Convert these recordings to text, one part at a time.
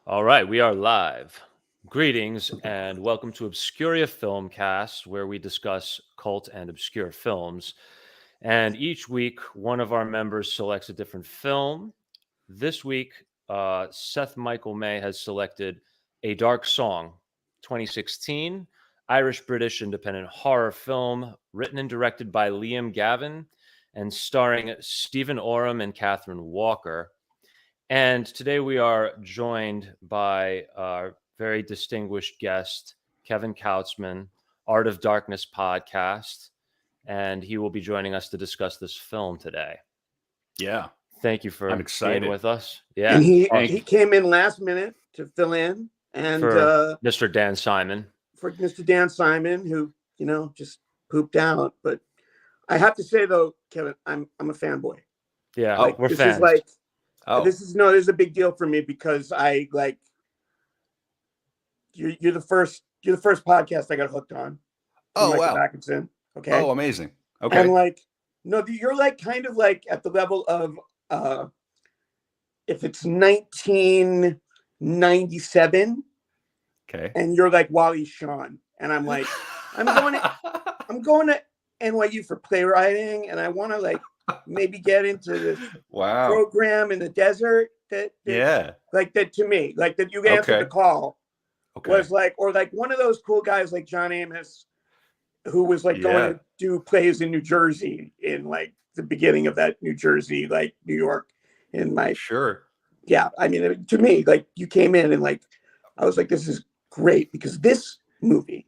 All right, we are live. Greetings and welcome to Obscuria Filmcast, where we discuss cult and obscure films. And each week, one of our members selects a different film. This week, Seth Michael May has selected A Dark Song, 2016, Irish-British independent horror film written and directed by Liam Gavin and starring Stephen Oram and Catherine Walker. And today we are joined by our very distinguished guest, Kevin Kautzman, Art of Darkness podcast, and he will be joining us to discuss this film today. Yeah. Thank you for I'm excited. being with us. Yeah. And he came in last minute to fill in and for Mr. Dan Simon. For Mr. Dan Simon, who, just pooped out. But I have to say though, Kevin, I'm a fanboy. Yeah, we're this fans. Is like this is a big deal for me because I like you're the first podcast I got hooked on. Oh wow. Atkinson. Okay. Oh, amazing. Okay. And you're like kind of like at the level of if it's 1997, okay, and you're like Wally Shawn, and I'm like, I'm going to NYU for playwriting, and I want to like maybe get into this program in the desert. That to me, like that you answered the call was like, or like one of those cool guys like John Amos, who was like going to do plays in New Jersey in like the beginning of that New Jersey, like New York, in my Yeah, I mean, to me, like you came in and like I was like, this is great because this movie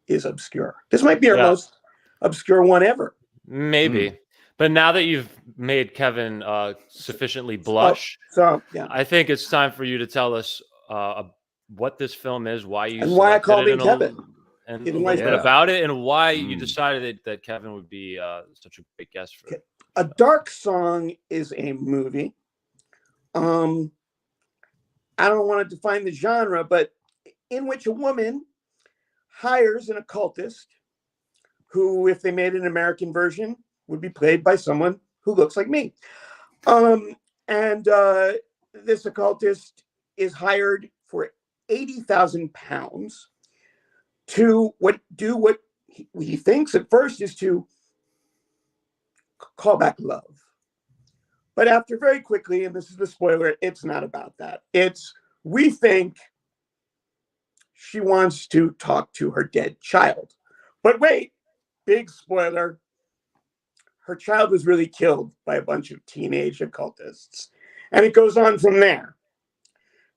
is obscure. This might be our most obscure one ever. Maybe. But now that you've made Kevin sufficiently blush, I think it's time for you to tell us what this film is, why you and why I called him Kevin, and a little bit about it, and why you decided that Kevin would be such a great guest for it. A Dark Song is a movie. I don't want to define the genre, but in which a woman hires an occultist who, if they made an American version, would be played by someone who looks like me. This occultist is hired for £80,000 to do what he thinks at first is to call back love. But after very quickly, and this is the spoiler, it's not about that. We think she wants to talk to her dead child. But wait, big spoiler. Her child was really killed by a bunch of teenage occultists. And it goes on from there.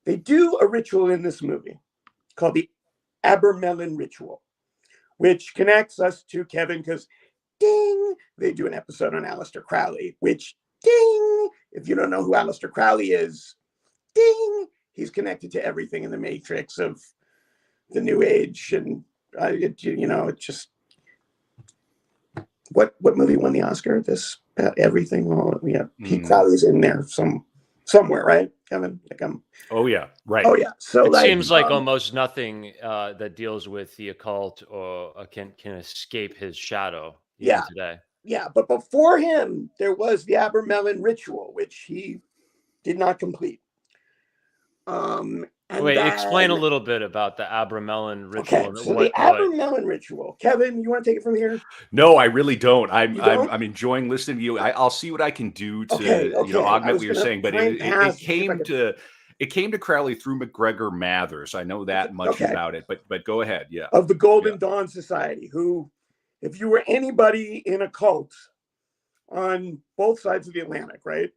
They do a ritual in this movie called the Abermelin Ritual, which connects us to Kevin because, ding, they do an episode on Aleister Crowley, which, ding, if you don't know who Aleister Crowley is, ding, he's connected to everything in the Matrix of the New Age. And, it just... What movie won the Oscar? Everything. Well, Pete Crowley's in there somewhere, right, Kevin? Oh yeah, right. Oh yeah. So it seems like almost nothing that deals with the occult or can escape his shadow. Today. Yeah, but before him, there was the Abermelin Ritual, which he did not complete. Explain a little bit about the Abermelin Ritual. Okay, so the Abermelin Ritual. Kevin, you want to take it from here? No, I really don't. I'm enjoying listening to you. I'll see what I can do to augment what you're saying. But it came to Crowley through McGregor Mathers. I know that much about it. But go ahead. Yeah. Of the Golden Dawn Society, who, if you were anybody in a cult on both sides of the Atlantic, right?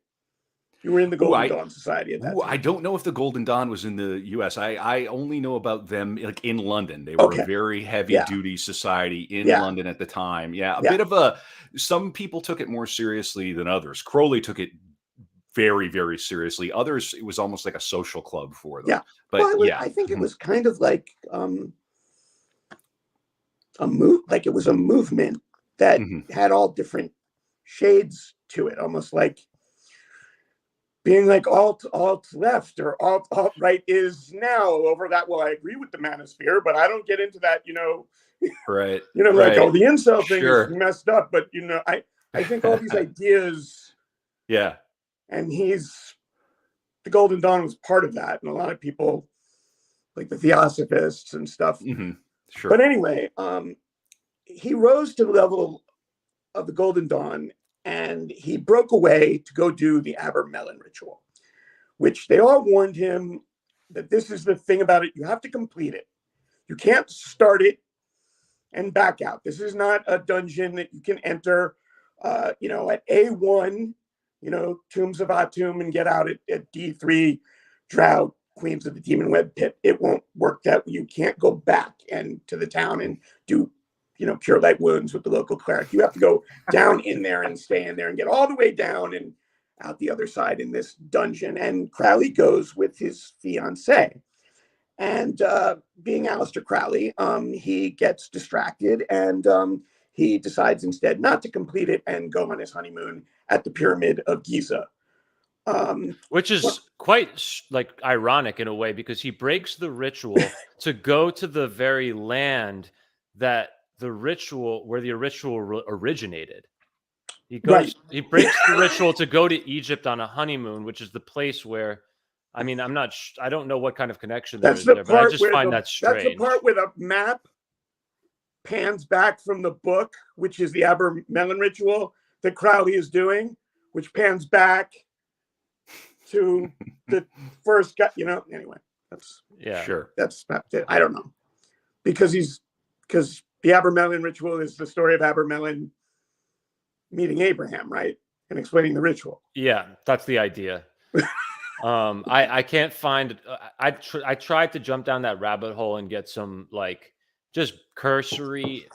You were in the Golden Dawn Society at that time. I don't know if the Golden Dawn was in the U.S. I only know about them like in London. They were a very heavy-duty society in London at the time. Yeah, bit of some people took it more seriously than others. Crowley took it very, very seriously. Others, it was almost like a social club for them. Yeah, but I think it was kind of like it was a movement that had all different shades to it, almost like being like alt left or alt right is now over that. Well, I agree with the manosphere, but I don't get into that, right. Like, oh, the incel thing is messed up, but I think all these ideas. Yeah. And he's the Golden Dawn was part of that, and a lot of people, like the Theosophists and stuff. Sure. But anyway, he rose to the level of the Golden Dawn, and he broke away to go do the Abermelin ritual, which they all warned him that this is the thing about it. You have to complete it. You can't start it and back out. This is not a dungeon that you can enter, at A1, Tombs of Atum, and get out at D3, Drow, Queens of the Demon Web Pit. It won't work that way. You can't go back and to the town and do, cure light wounds with the local cleric. You have to go down in there and stay in there and get all the way down and out the other side in this dungeon. And Crowley goes with his fiancée. And being Aleister Crowley, he gets distracted and he decides instead not to complete it and go on his honeymoon at the Pyramid of Giza. Which is quite ironic in a way, because he breaks the ritual to go to the very land where the ritual originated. He breaks the ritual to go to Egypt on a honeymoon, which is the place where, I don't know what kind of connection there is there, but I just find that strange. That's the part where the map pans back from the book, which is the Abermelin ritual that Crowley is doing, which pans back to the first guy, anyway. That's not it. I don't know. Because the Abermelin ritual is the story of Abermelin meeting Abraham, right? And explaining the ritual. Yeah, that's the idea. I can't find. I tried to jump down that rabbit hole and get some just cursory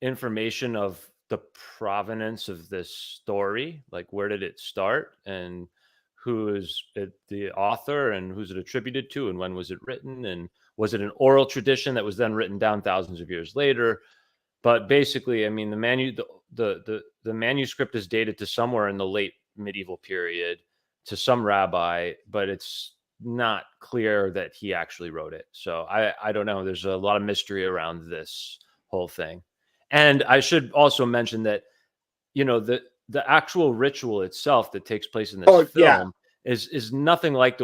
information of the provenance of this story, where did it start and who is the author and who's it attributed to and when was it written, and was it an oral tradition that was then written down thousands of years later? But basically, the manuscript is dated to somewhere in the late medieval period to some rabbi, but it's not clear that he actually wrote it. So I don't know. There's a lot of mystery around this whole thing. And I should also mention that, the actual ritual itself that takes place in this film is nothing like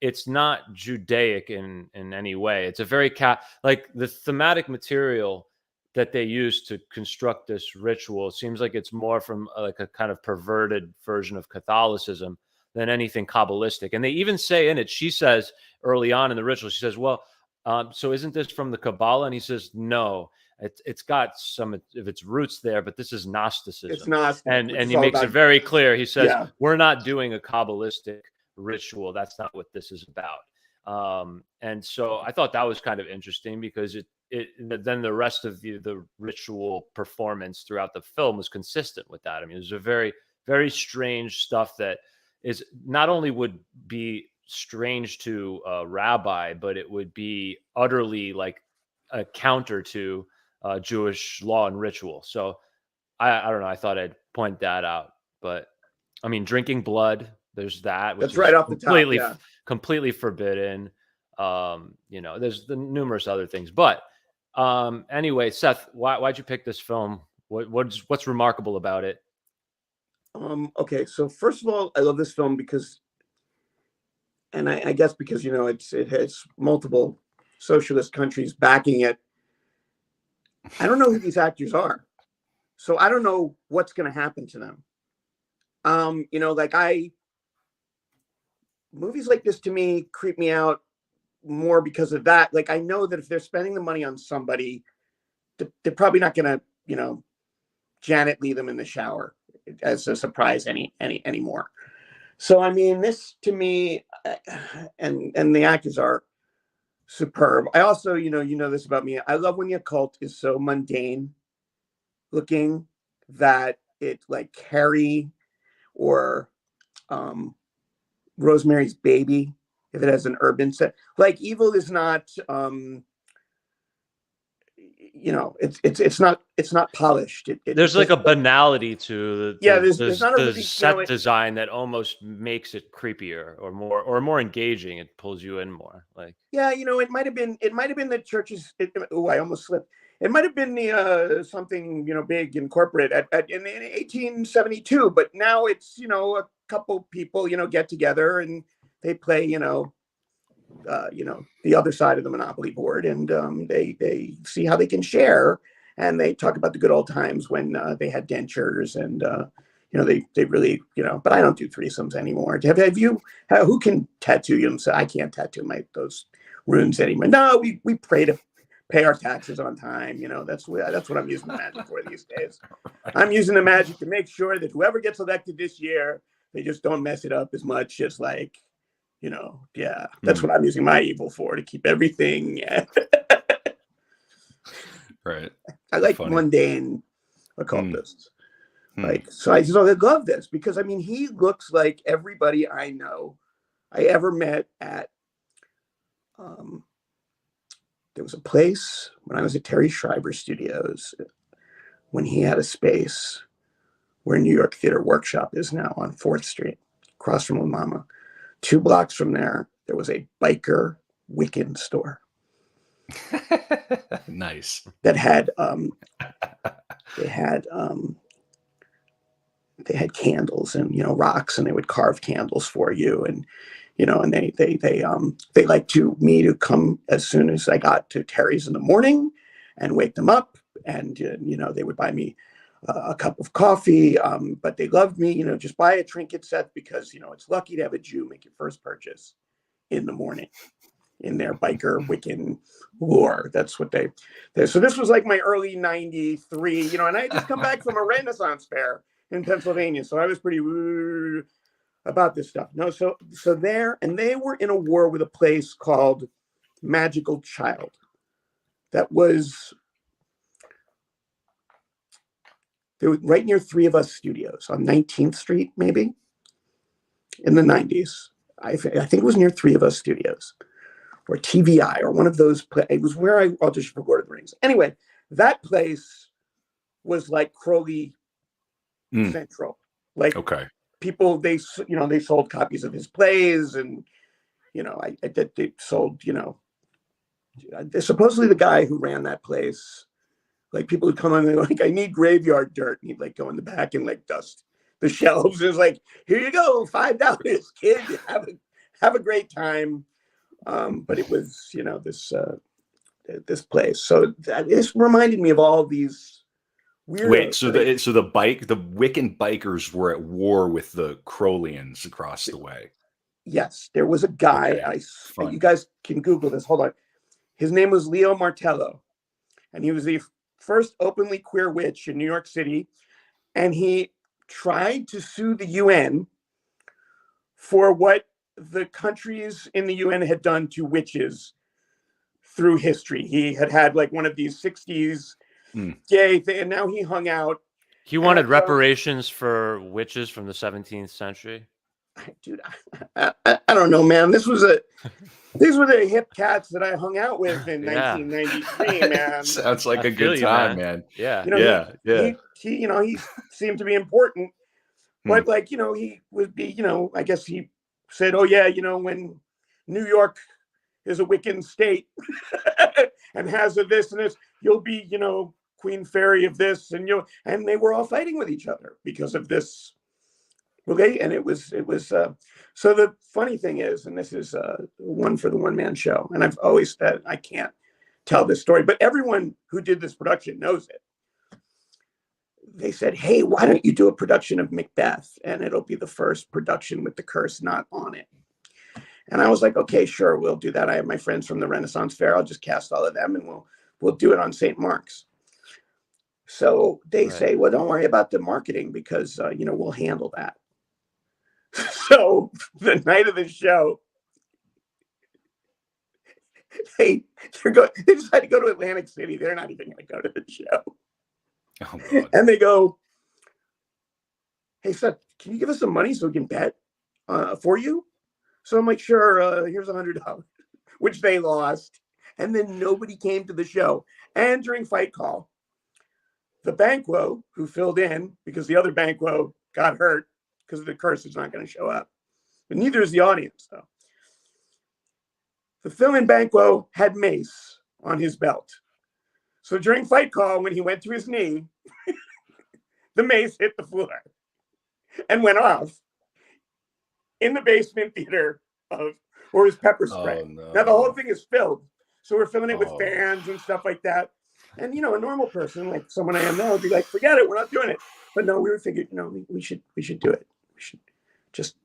it's not Judaic in any way. It's a very the thematic material that they use to construct this ritual seems like it's more from a kind of perverted version of Catholicism than anything Kabbalistic. And they even say in it, she says early on in the ritual, she says, well, so isn't this from the Kabbalah? And he says, no, it's got some of its roots there, but this is Gnosticism. It's Gnostic. And he makes it very clear. He says, we're not doing a Kabbalistic ritual. That's not what this is about. And so I thought that was kind of interesting, because then the rest of the ritual performance throughout the film was consistent with that. There's a very, very strange stuff that is not only would be strange to a rabbi, but it would be utterly a counter to Jewish law and ritual. So I don't know. I thought I'd point that out. But drinking blood, there's that. Which That's right off the top. Completely forbidden. There's the numerous other things. But anyway, Seth, why'd you pick this film? What's remarkable about it? Okay, so first of all, I love this film because, and I guess because it has multiple socialist countries backing it. I don't know who these actors are, so I don't know what's going to happen to them. Movies like this to me creep me out more because of that. I know that if they're spending the money on somebody, they're probably not going to, Janet leave them in the shower as a surprise anymore. So this to me, and the actors are superb. I also, this about me. I love when the occult is so mundane looking that it Carrie or Rosemary's Baby, if it has an urban set, evil is not it's not polished. There's a banality to there's not the set design that almost makes it creepier or more engaging. It pulls you in more. It might have been the church's. I almost slipped. It might have been the something big and corporate in 1872, but now it's a couple people, get together and they play, the other side of the Monopoly board, and they see how they can share, and they talk about the good old times when they had dentures, and they really, But I don't do threesomes anymore. Have you? Who can tattoo you? So I can't tattoo those runes anymore. No, we pray to pay our taxes on time. That's what I'm using the magic for these days. Right. I'm using the magic to make sure that whoever gets elected this year, they just don't mess it up as much as that's what I'm using my evil for, to keep everything. Right. I like mundane occultists. So I love this because he looks like everybody I know I ever met at. There was a place when I was at Terry Schreiber Studios when he had a space where New York Theater Workshop is now on 4th Street, across from Mama. 2 blocks from there was a biker Wiccan store. Nice. That had they had candles and rocks, and they would carve candles for you, and and they like me to come as soon as I got to Terry's in the morning and wake them up, and they would buy me a cup of coffee, but they loved me, just buy a trinket set because it's lucky to have a Jew make your first purchase in the morning in their biker Wiccan lore. That's what they so this was like my early 93, and I had just come back from a Renaissance fair in Pennsylvania, so I was pretty about this stuff. No, so there, and they were in a war with a place called Magical Child that was right near Three of Us Studios on 19th Street, maybe in the 90s. I think it was near Three of Us Studios or TVI or one of those. It was where I auditioned for Lord of the Rings. Anyway, that place was like Crowley Central. Like, okay. People, they sold copies of his plays, and they sold, supposedly the guy who ran that place, like, people would come on and they're like, I need graveyard dirt, and he'd go in the back and dust the shelves. It's like, here you go, $5, kid, have a great time. But it was this place, so this reminded me of all these. Wait, so the Wiccan bikers were at war with the Crowleyans across the way. Yes, there was a guy. Okay, you guys can Google this. Hold on. His name was Leo Martello, and he was the first openly queer witch in New York City. And he tried to sue the UN for what the countries in the UN had done to witches through history. He had one of these 60s gay thing, and now he hung out. He wanted reparations for witches from the 17th century. Dude, I don't know, man. These were the hip cats that I hung out with in 1993, man. Sounds like a good time, man. Yeah. He seemed to be important, but he would be, I guess he said, oh yeah, when New York is a Wiccan state and has a this and this, you'll be, Queen Fairy of this, and and they were all fighting with each other because of this. Okay, and it was so the funny thing is, and this is one for the one-man show, and I've always said I can't tell this story, but everyone who did this production knows it. They said, hey, why don't you do a production of Macbeth, and it'll be the first production with the curse not on it. And I was like, okay, sure, we'll do that. I have my friends from the Renaissance Fair. I'll just cast all of them, and we'll do it on St. Mark's. So they say, well, don't worry about the marketing because, we'll handle that. So the night of the show, they decide to go to Atlantic City. They're not even going to go to the show. Oh, God. And they go, hey, Seth, can you give us some money so we can bet for you? So I'm like, sure, here's $100, which they lost. And then nobody came to the show. And during Fight Call, the Banquo, who filled in because the other Banquo got hurt because the curse is not going to show up. But neither is the audience, though. The fill-in Banquo had mace on his belt. So during Fight Call, when he went to his knee, the mace hit the floor and went off. in the basement theater or is pepper spray. Oh, no. Now the whole thing is filled. So we're filming it with fans and stuff like that. And a normal person, like someone I am now, would be like, forget it, we're not doing it. But no, we were thinking, no, we should do it. We should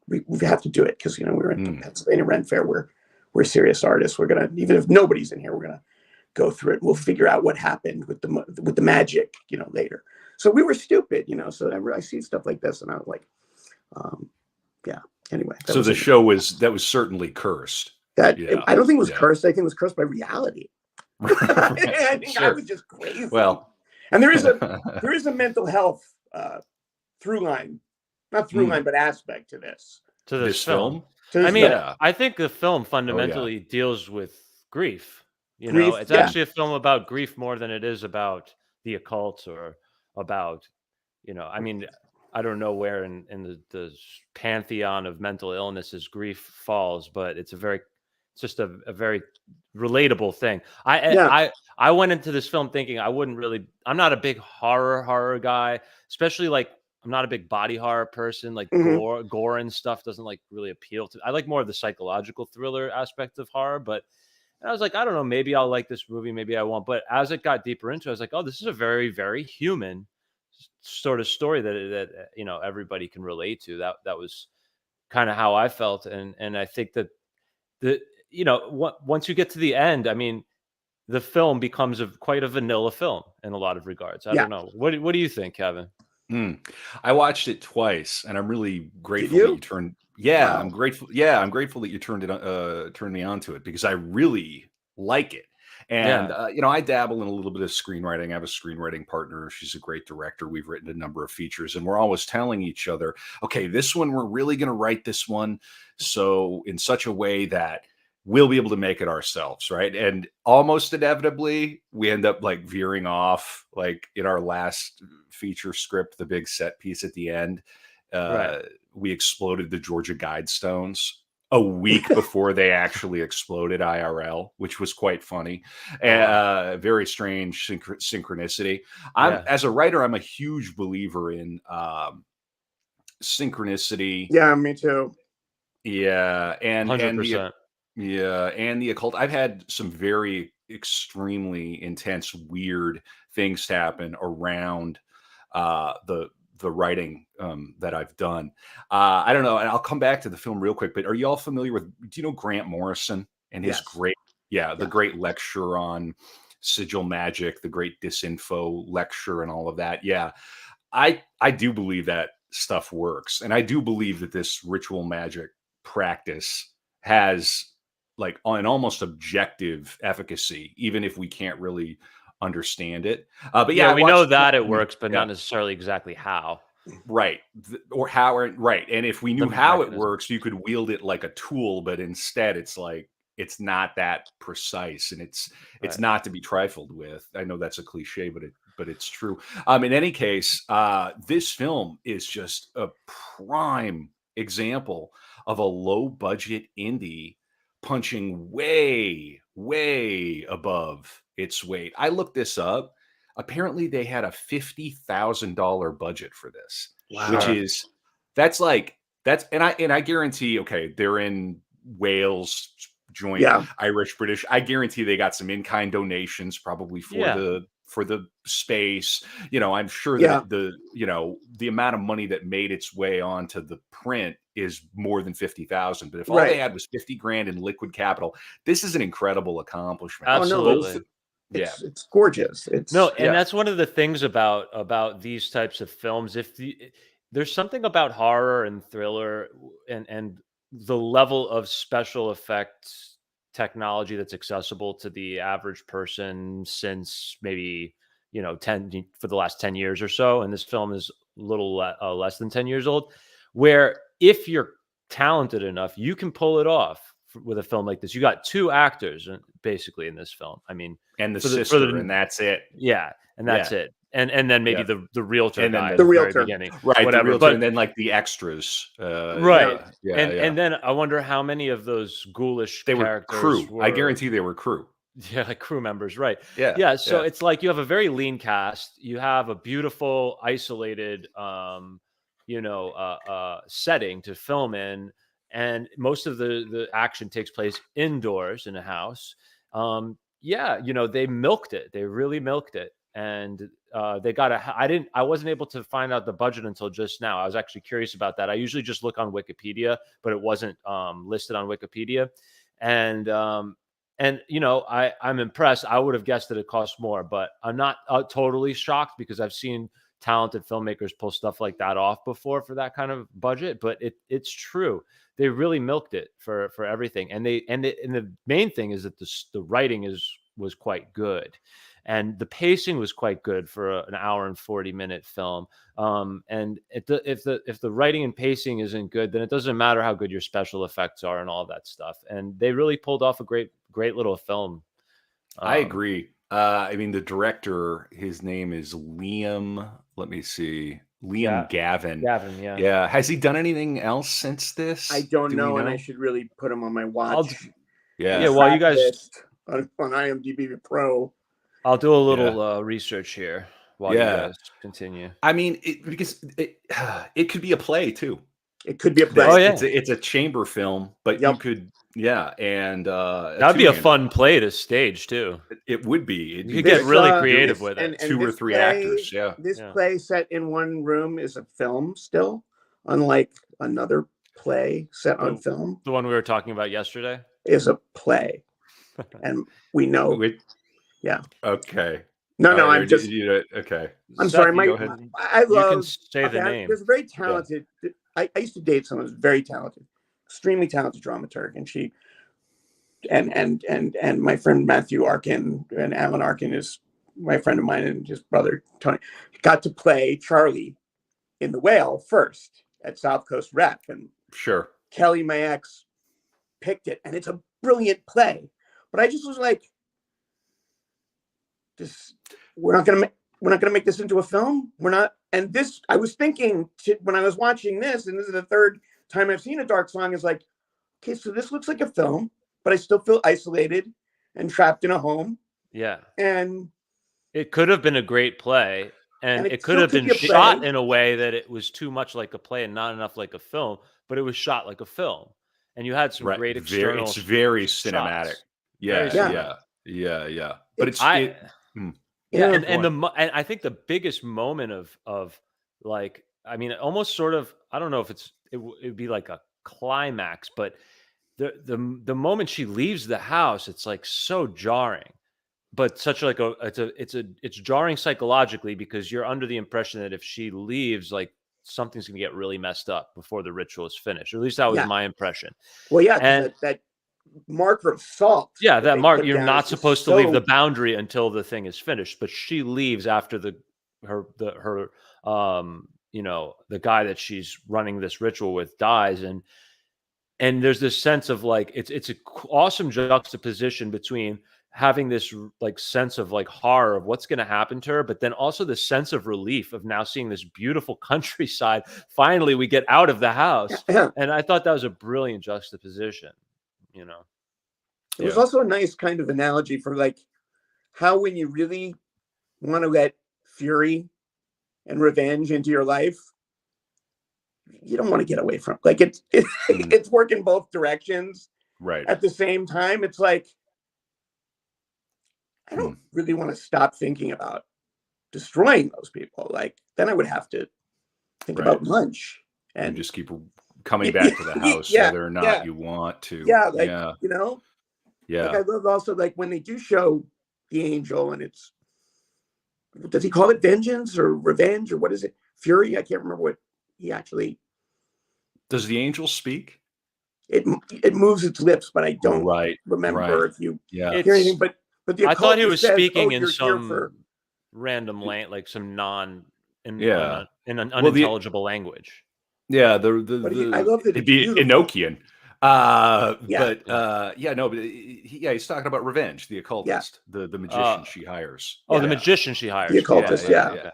we have to do it because we're in the Pennsylvania Ren Fair. We're serious artists. We're gonna, even if nobody's in here, we're gonna go through it. We'll figure out what happened with the magic, later. So we were stupid, So I see stuff like this, and I was like, yeah. Anyway, so the show was certainly cursed. I don't think it was cursed. I think it was cursed by reality. I think I was just crazy. Well, and there is a mental health through line, not through line, but aspect to this. To this film. I I think the film fundamentally deals with grief. Grief, it's actually a film about grief more than it is about the occult or about, I don't know where in the pantheon of mental illnesses grief falls, but it's just a very relatable thing. I went into this film thinking I'm not a big horror guy, especially I'm not a big body horror person. Like gore and stuff doesn't really appeal to. I like more of the psychological thriller aspect of horror, but I was like, I don't know, maybe I'll like this movie, maybe I won't. But as it got deeper into it, I was like, oh, this is a very, very human sort of story that everybody can relate to. That was kind of how I felt, and I think that once you get to the end, the film becomes quite a vanilla film in a lot of regards. I don't know. What do you think, Kevin? I watched it twice, and I'm really grateful that you turned. Yeah, wow. I'm grateful. Yeah, I'm grateful that you turned me onto it because I really like it. And I dabble in a little bit of screenwriting. I have a screenwriting partner. She's a great director. We've written a number of features, and we're always telling each other, okay, this one, we're really going to write this one so in such a way that we'll be able to make it ourselves, right? And almost inevitably, we end up veering off, in our last feature script, the big set piece at the end. We exploded the Georgia Guidestones a week before they actually exploded IRL, which was quite funny. Very strange synchronicity. As a writer, I'm a huge believer in synchronicity. Yeah, me too. Yeah, and 100%. And the occult. I've had some very extremely intense, weird things happen around the writing that I've done. I don't know, and I'll come back to the film real quick, but are you all familiar with, do you know Grant Morrison and his great lecture on sigil magic, the great disinfo lecture and all of that? Yeah, I do believe that stuff works. And I do believe that this ritual magic practice has an almost objective efficacy, even if we can't really understand it. But we know that it works, but not necessarily exactly how. Right. Or how, right. And if we knew how it works, you could wield it like a tool, but instead it's it's not that precise, and it's not to be trifled with. I know that's a cliche, but it's true. In any case, this film is just a prime example of a low budget indie punching way, way above its weight. I looked this up. Apparently they had a $50,000 budget for this, which is and I guarantee, okay, they're in Wales, joint Irish, British. I guarantee they got some in-kind donations probably for the space. I'm sure that the amount of money that made its way onto the print is more than 50,000. But if all they had was 50 grand in liquid capital, this is an incredible accomplishment. Absolutely. It's gorgeous. That's one of the things about these types of films. There's something about horror and thriller and the level of special effects technology that's accessible to the average person since maybe 10 for the last 10 years or so, and this film is a little less than 10 years old, where if you're talented enough, you can pull it off with a film like this. You got two actors basically in this film. And the sister, and that's it. Yeah, and that's it. And then maybe the realtor and guy then the realtor, beginning, right? Whatever. The realtor, and then the extras, right? And then I wonder how many of those ghoulish characters were crew. I guarantee they were crew. Yeah, like crew members, right? Yeah. So it's you have a very lean cast. You have a beautiful, isolated, setting to film in, and most of the action takes place indoors in a house. Yeah, they milked it. They really milked it, and they got I wasn't able to find out the budget until just now. I was actually curious about that. I usually just look on Wikipedia, but it wasn't listed on Wikipedia, and I'm impressed. I would have guessed that it cost more, but I'm not totally shocked because I've seen talented filmmakers pull stuff like that off before for that kind of budget. But it's true. They really milked it for everything. And the main thing is that the writing was quite good. And the pacing was quite good for an hour and 40-minute film. And if the writing and pacing isn't good, then it doesn't matter how good your special effects are and all that stuff. And they really pulled off a great little film. I agree. I mean, the director, his name is Liam. Let me see. Liam Gavin. Gavin, yeah. Yeah. Has he done anything else since this? I don't know, and I should really put him on my watch. Yeah. While you guys on IMDb Pro. I'll do a little research here while you guys continue. I mean, because it could be a play too. It could be a play. Oh yeah, it's a chamber film, but you could, and that'd be a fun play to stage too. It would be. You could get really creative with it. And 2 or 3 actors. Yeah. This play set in one room is a film still, unlike another play set on film. The one we were talking about yesterday is a play, and we know. Yeah. Okay. No, I'm just. Okay. I'm sorry. I love. You can say the name. There's a very talented. Yeah. I used to date someone who's very talented, extremely talented dramaturg, and she, and my friend Matthew Arkin and Alan Arkin is my friend of mine, and his brother Tony got to play Charlie in The Whale first at South Coast Rep, and Kelly, my ex, picked it, and it's a brilliant play. But I just was like, we're not gonna make this into a film. We're not. And this, I was thinking when I was watching this, and this is the third time I've seen A Dark Song, is like, okay, so this looks like a film, but I still feel isolated and trapped in a home. Yeah. And it could have been a great play, and it could have been shot in a way that it was too much like a play and not enough like a film, but it was shot like a film. And you had some great external. It's very cinematic. Yeah. But and I think the biggest moment of like, I mean, almost sort of, I don't know if it would be like a climax, but the moment she leaves the house, it's like so jarring, but such like it's jarring psychologically, because you're under the impression that if she leaves, like something's gonna get really messed up before the ritual is finished. Or at least that was my impression. Well, and that marker of salt. Yeah, that mark, you're not supposed to leave the boundary until the thing is finished, but she leaves after the guy that she's running this ritual with dies, and there's this sense of like it's an awesome juxtaposition between having this like sense of like horror of what's going to happen to her, but then also the sense of relief of now seeing this beautiful countryside. Finally, we get out of the house. And I thought that was a brilliant juxtaposition. It was also a nice kind of analogy for like how when you really want to let fury and revenge into your life, you don't want to get away from it. Like it's working both directions. Right. At the same time, it's like, I don't really want to stop thinking about destroying those people. Like then I would have to think about lunch and just keep coming back to the house, whether or not you want to. Like I love also like when they do show the angel, and it's, does he call it vengeance or revenge or what is it? Fury? I can't remember what he actually. Does the angel speak? It moves its lips, but I don't remember if you hear anything. But I thought he was speaking in some random like some in an unintelligible language. Yeah, I love that it'd be Enochian. He's talking about revenge, the occultist, the magician she hires. The magician she hires. The occultist, yeah.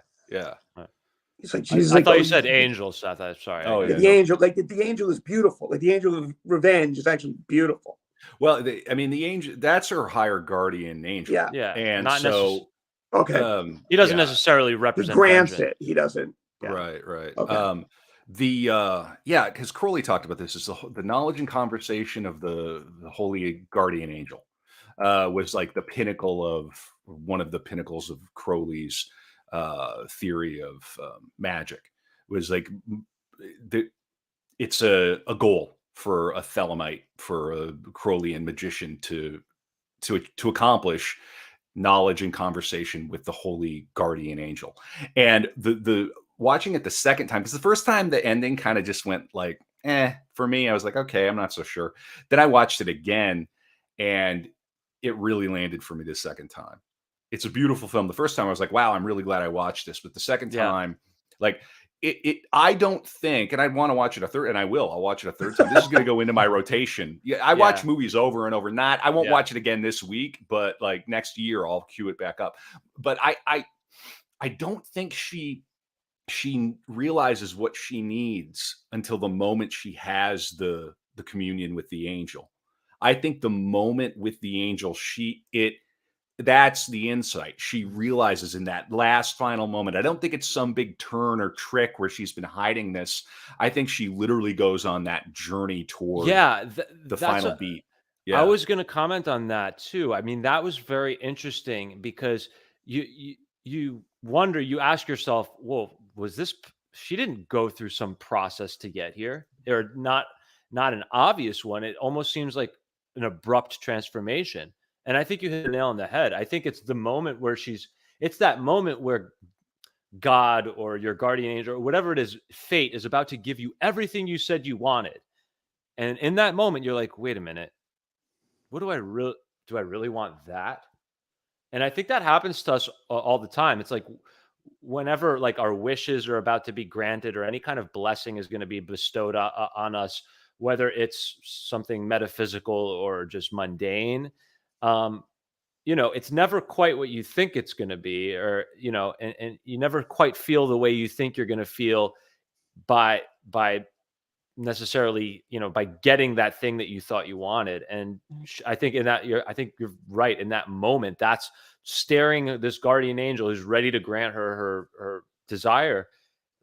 He's like, I thought you said angel, Seth. I'm sorry. The angel, like the angel is beautiful. Like the angel of revenge is actually beautiful. Well, the angel, that's her higher guardian angel. Yeah. And not so, okay. He doesn't necessarily represent. He grants it. He doesn't. Yeah. Right. Okay. Because Crowley talked about this, is the knowledge and conversation of the holy guardian angel was like the pinnacle of one of the pinnacles of Crowley's theory of magic. Was like it's a goal for a Thelemite, for a Crowleyan magician to accomplish knowledge and conversation with the holy guardian angel. And the watching it the second time, because the first time the ending kind of just went like, for me, I was like, okay, I'm not so sure. Then I watched it again and it really landed for me the second time. It's a beautiful film. The first time I was like, wow, I'm really glad I watched this. But the second time, like I don't think, and I want to watch it a third, and I will. I'll watch it a third time. This is going to go into my rotation. Yeah, I watch movies over and over. I won't watch it again this week, but like next year, I'll cue it back up. But I don't think she realizes what she needs until the moment she has the communion with the angel. I think the moment with the angel, that's the insight she realizes in that last final moment. I don't think it's some big turn or trick where she's been hiding this. I think she literally goes on that journey toward the final beat. Yeah. I was going to comment on that too. I mean, that was very interesting because you wonder, you ask yourself, well, was this, she didn't go through some process to get here, or not an obvious one. It almost seems like an abrupt transformation. And I think you hit the nail on the head. I think it's the moment where it's that moment where God or your guardian angel or whatever it is, fate is about to give you everything you said you wanted. And in that moment, you're like, wait a minute, what do I really want that? And I think that happens to us all the time. It's like whenever like our wishes are about to be granted or any kind of blessing is going to be bestowed on us, whether it's something metaphysical or just mundane, it's never quite what you think it's going to be, or, and you never quite feel the way you think you're going to feel by necessarily, by getting that thing that you thought you wanted. And I think I think you're right. In that moment, that's staring at this guardian angel who's ready to grant her desire.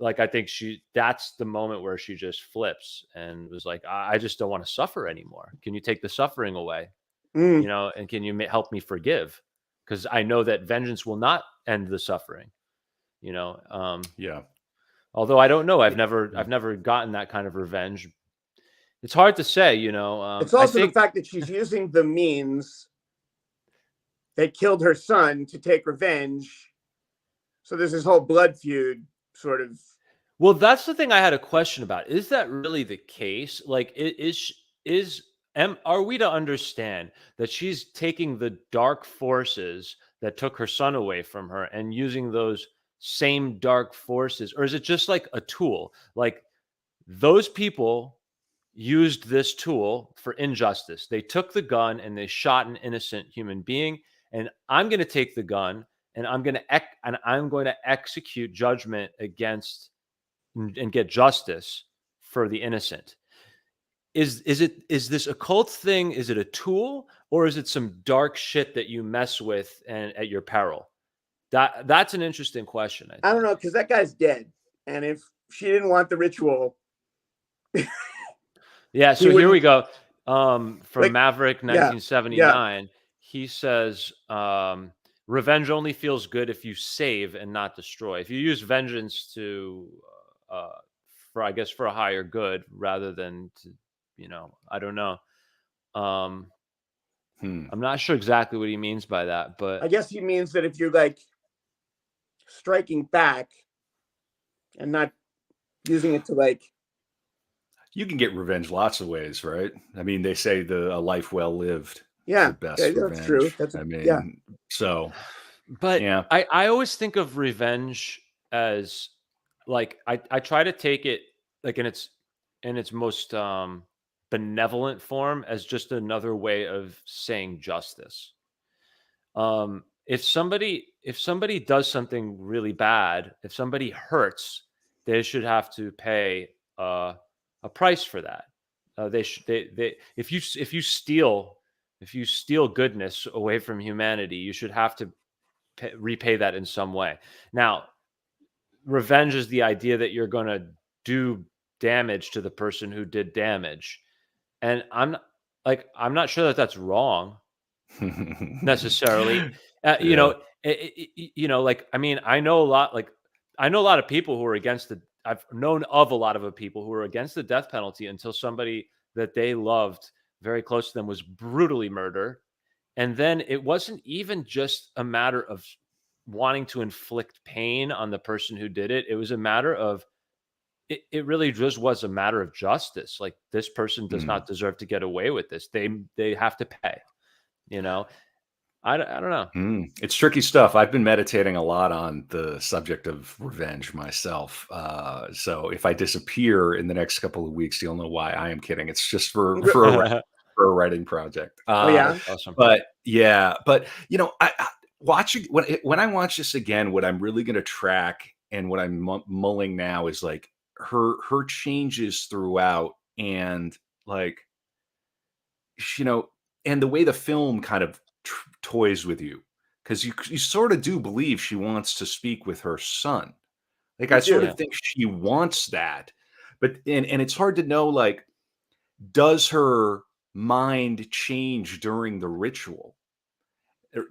Like, I think that's the moment where she just flips and was like, I just don't want to suffer anymore. Can you take the suffering away? And can you help me forgive? Because I know that vengeance will not end the suffering. Yeah. Although I don't know, I've never gotten that kind of revenge. It's hard to say, It's also the fact that she's using the means that killed her son to take revenge. So there's this whole blood feud sort of. Well, that's the thing I had a question about. Is that really the case? Like, are we to understand that she's taking the dark forces that took her son away from her and using those same dark forces? Or is it just like a tool? Like, those people used this tool for injustice. They took the gun and they shot an innocent human being. And I'm going to take the gun and I'm going to execute judgment against and get justice for the innocent. Is this a cult thing? Is it a tool, or is it some dark shit that you mess with and at your peril? That's an interesting question. I don't know, because that guy's dead, and if she didn't want the ritual, yeah. So here we go. From like, Maverick 1979, he says, "Revenge only feels good if you save and not destroy. If you use vengeance for a higher good rather than to." I don't know. I'm not sure exactly what he means by that, but I guess he means that if you're like striking back and not using it to like. You can get revenge lots of ways, right? I mean, they say a life well lived. Yeah, the best revenge. That's true. So. But yeah. I always think of revenge as like I try to take it like in its most benevolent form as just another way of saying justice. If somebody does something really bad, if somebody hurts, they should have to pay a price for that. If you steal goodness away from humanity, you should have to repay that in some way. Now, revenge is the idea that you're going to do damage to the person who did damage. And I'm not sure that that's wrong necessarily. You know, like, I mean, I know a lot of people who are against I've known of a lot of people who are against the death penalty until somebody that they loved very close to them was brutally murdered. And then it wasn't even just a matter of wanting to inflict pain on the person who did it. It was a matter of, it really just was a matter of justice. Like, this person does not deserve to get away with this. They have to pay, you know? I don't know. It's tricky stuff. I've been meditating a lot on the subject of revenge myself. So if I disappear in the next couple of weeks, you'll know why. I am kidding. It's just for a writing project. Oh yeah, awesome. But you know, I watching when I watch this again, what I'm really going to track and what I'm mulling now is like her changes throughout, and like, you know, and the way the film kind of toys with you, because you sort of do believe she wants to speak with her son. Like, I sort of think she wants that, but and it's hard to know, like, does her mind change during the ritual?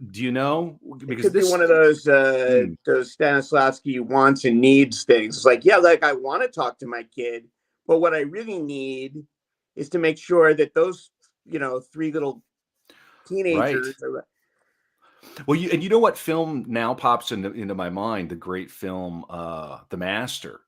Do you know? Because it could be one of those Stanislavski wants and needs things. It's like, yeah, like, I want to talk to my kid, but what I really need is to make sure that those, you know, 3 little teenagers are. Well, you know what film now pops into my mind? The great film, The Master.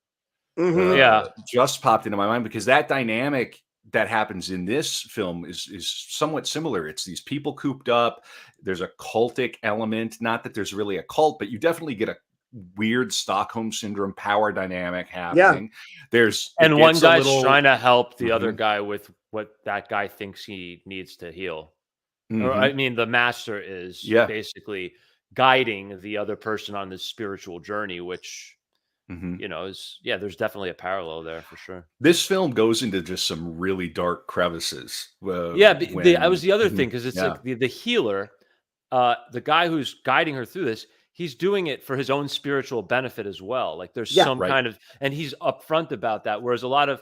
Just popped into my mind, because that dynamic that happens in this film is somewhat similar. It's these people cooped up. There's a cultic element. Not that there's really a cult, but you definitely get a weird Stockholm syndrome power dynamic happening. And one guy's trying to help the other guy with what that guy thinks he needs to heal. Or, I mean, the master is basically guiding the other person on this spiritual journey, which, you know, is, there's definitely a parallel there for sure. This film goes into just some really dark crevices. Mm-hmm. I was the other thing, because it's like the healer, the guy who's guiding her through this, he's doing it for his own spiritual benefit as well. Like, there's some kind of, and he's upfront about that. Whereas a lot of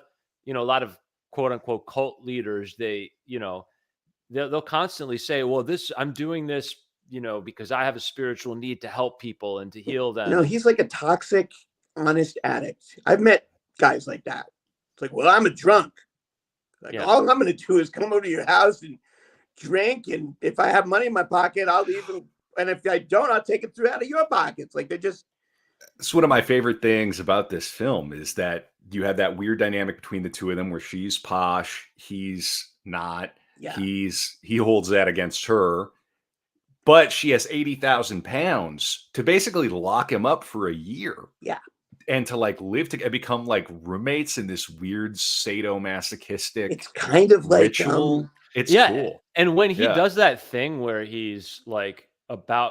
quote unquote cult leaders, they'll constantly say, well, I'm doing this, you know, because I have a spiritual need to help people and to heal them. No, he's like a toxic, honest addict. I've met guys like that. It's like, well, I'm a drunk. Like, all I'm going to do is come over to your house and drink, and if I have money in my pocket, I'll leave them. And if I don't, I'll take it out of your pockets. Like, they're just. It's one of my favorite things about this film is that you have that weird dynamic between the two of them, where she's posh, he's not. Yeah. He holds that against her, but she has 80,000 pounds to basically lock him up for a year. Yeah. And to like live together, become like roommates in this weird sadomasochistic. It's kind of like ritual. It's cool. And when he does that thing where he's like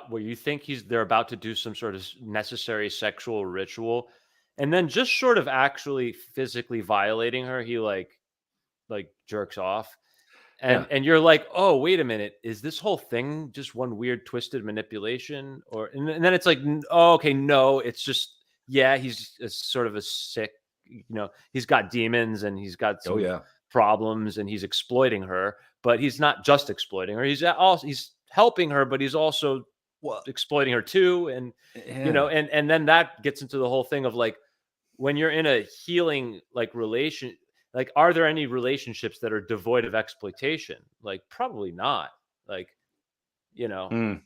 where you think they're about to do some sort of necessary sexual ritual, and then just short of actually physically violating her, he like jerks off. And you're like, oh, wait a minute, is this whole thing just one weird twisted manipulation? And then it's like, oh, okay, no, it's just, he's sort of a sick, you know, he's got demons and he's got some problems and he's exploiting her, but he's not just exploiting her. He's helping her, but he's also exploiting her too. And, you know, and then that gets into the whole thing of like, when you're in a healing like relation, like, are there any relationships that are devoid of exploitation? Like, probably not. Like, you know,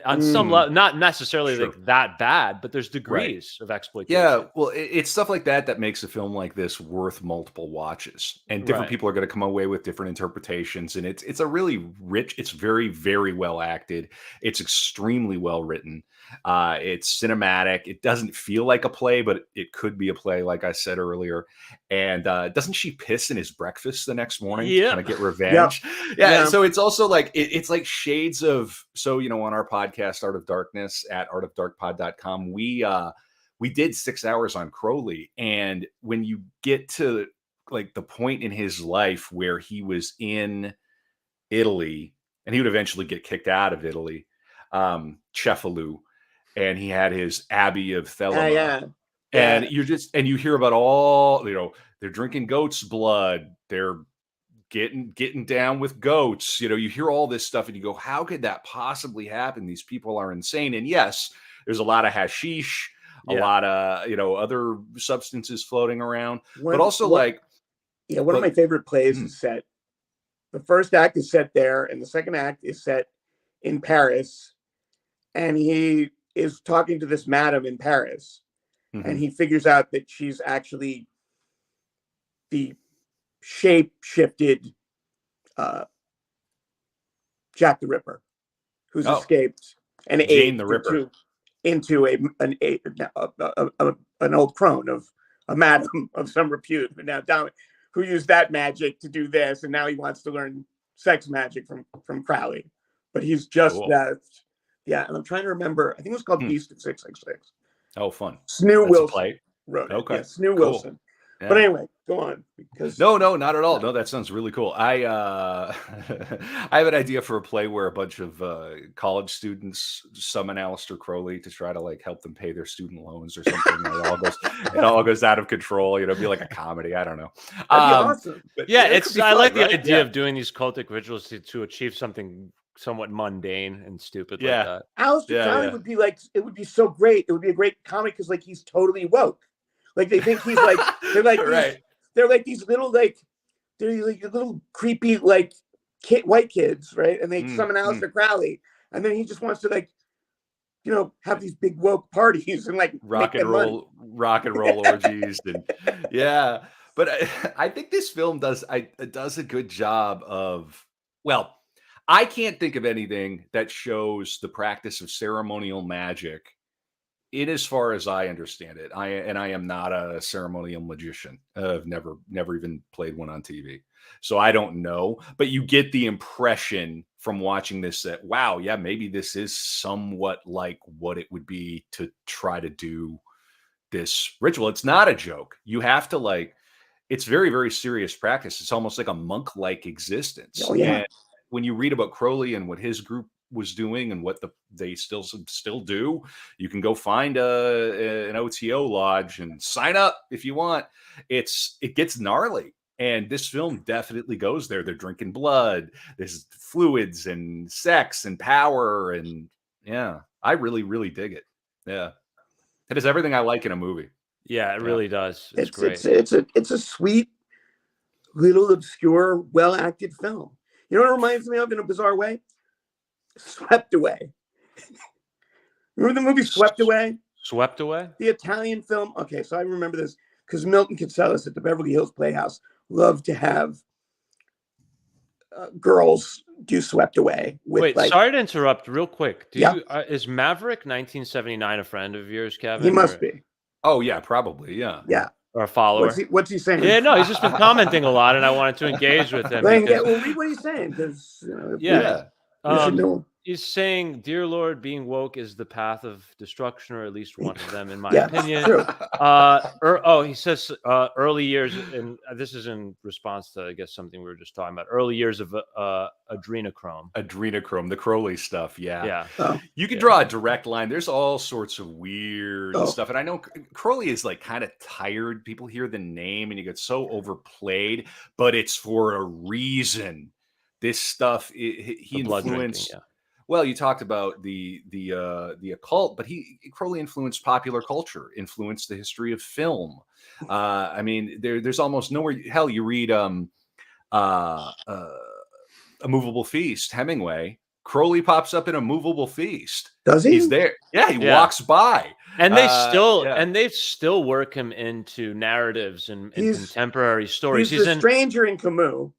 on some level, not necessarily like that bad, but there's degrees of exploitation. Yeah, well, it's stuff like that makes a film like this worth multiple watches, and different people are going to come away with different interpretations. And it's a really rich. It's very, very well acted. It's extremely well written. It's cinematic. It doesn't feel like a play, but it could be a play, like I said earlier. And doesn't she piss in his breakfast the next morning to kind of get revenge? Yeah. So it's also like it's like shades of. So, you know, on our podcast, Art of Darkness at artofdarkpod.com, we did 6 hours on Crowley, and when you get to like the point in his life where he was in Italy, and he would eventually get kicked out of Italy, Cefalù, and he had his Abbey of Thelema. And you hear about all, you know, They're drinking goat's blood. They're getting down with goats. You hear all this stuff and you go, how could that possibly happen? These people are insane. And yes, there's a lot of hashish, a lot of, other substances floating around, but also one of my favorite plays is set. The first act is set there, and the second act is set in Paris. And he is talking to this madam in Paris, and he figures out that she's actually the shape-shifted Jack the Ripper, who's escaped and Jane the Ripper into an old crone of a madam of some repute, but now dominant, who used that magic to do this, and now he wants to learn sex magic from Crowley. But he's just left. Yeah, and I'm trying to remember. I think it was called Beast of 666. Oh, fun. Snoo Wilson wrote it. Okay. Yeah, Snoo Wilson. Yeah. But anyway, go on. Because no, not at all. No, that sounds really cool. I I have an idea for a play where a bunch of college students summon Aleister Crowley to try to help them pay their student loans or something. It all goes out of control. Be like a comedy. I don't know. That'd be awesome. I like the idea of doing these cultic rituals to achieve something somewhat mundane and stupid like that. Aleister Crowley would be it would be so great. It would be a great comic because he's totally woke. They think he's they're like they're like these little they're like little creepy white kids, right? And they summon Aleister Crowley, and then he just wants to have these big woke parties and rock and roll orgies and But I think this film does a good job of I can't think of anything that shows the practice of ceremonial magic in as far as I understand it. I am not a ceremonial magician. I've never even played one on TV. So I don't know, but you get the impression from watching this that, wow, yeah, maybe this is somewhat like what it would be to try to do this ritual. It's not a joke. You have to it's very, very serious practice. It's almost like a monk-like existence. Oh, yeah. And when you read about Crowley and what his group was doing and what they still do, you can go find an OTO lodge and sign up if you want. It gets gnarly, and this film definitely goes there. They're drinking blood, there's fluids and sex and power, and I really, really dig it. It is everything I like in a movie. It really does. It's great. It's a sweet little obscure, well acted film. You know what it reminds me of in a bizarre way? Swept Away. Remember the movie Swept Away? Swept Away? The Italian film. Okay, so I remember this because Milton Katselas at the Beverly Hills Playhouse loved to have girls do Swept Away. Wait, sorry to interrupt real quick. Is Maverick 1979 a friend of yours, Kevin? He must be. Oh, yeah, probably, yeah. Yeah. Or a follower. What's he saying? Yeah, no, he's just been commenting a lot, and I wanted to engage with him. Read what he's saying. He's saying, "Dear Lord, being woke is the path of destruction, or at least one of them, in my opinion." True. He says early years, and this is in response to, I guess, something we were just talking about. Early years of adrenochrome. Adrenochrome, the Crowley stuff. Yeah. Oh. You can draw a direct line. There's all sorts of weird stuff, and I know Crowley is kind of tired. People hear the name, and you get so overplayed, but it's for a reason. This stuff, he influenced. Well, you talked about the occult, but Crowley influenced popular culture, influenced the history of film. I mean, there's almost nowhere. Hell, you read A Movable Feast, Hemingway. Crowley pops up in A Movable Feast. Does he? He's there. Yeah, he walks by, and they still work him into narratives and contemporary stories. He's a stranger in Camus.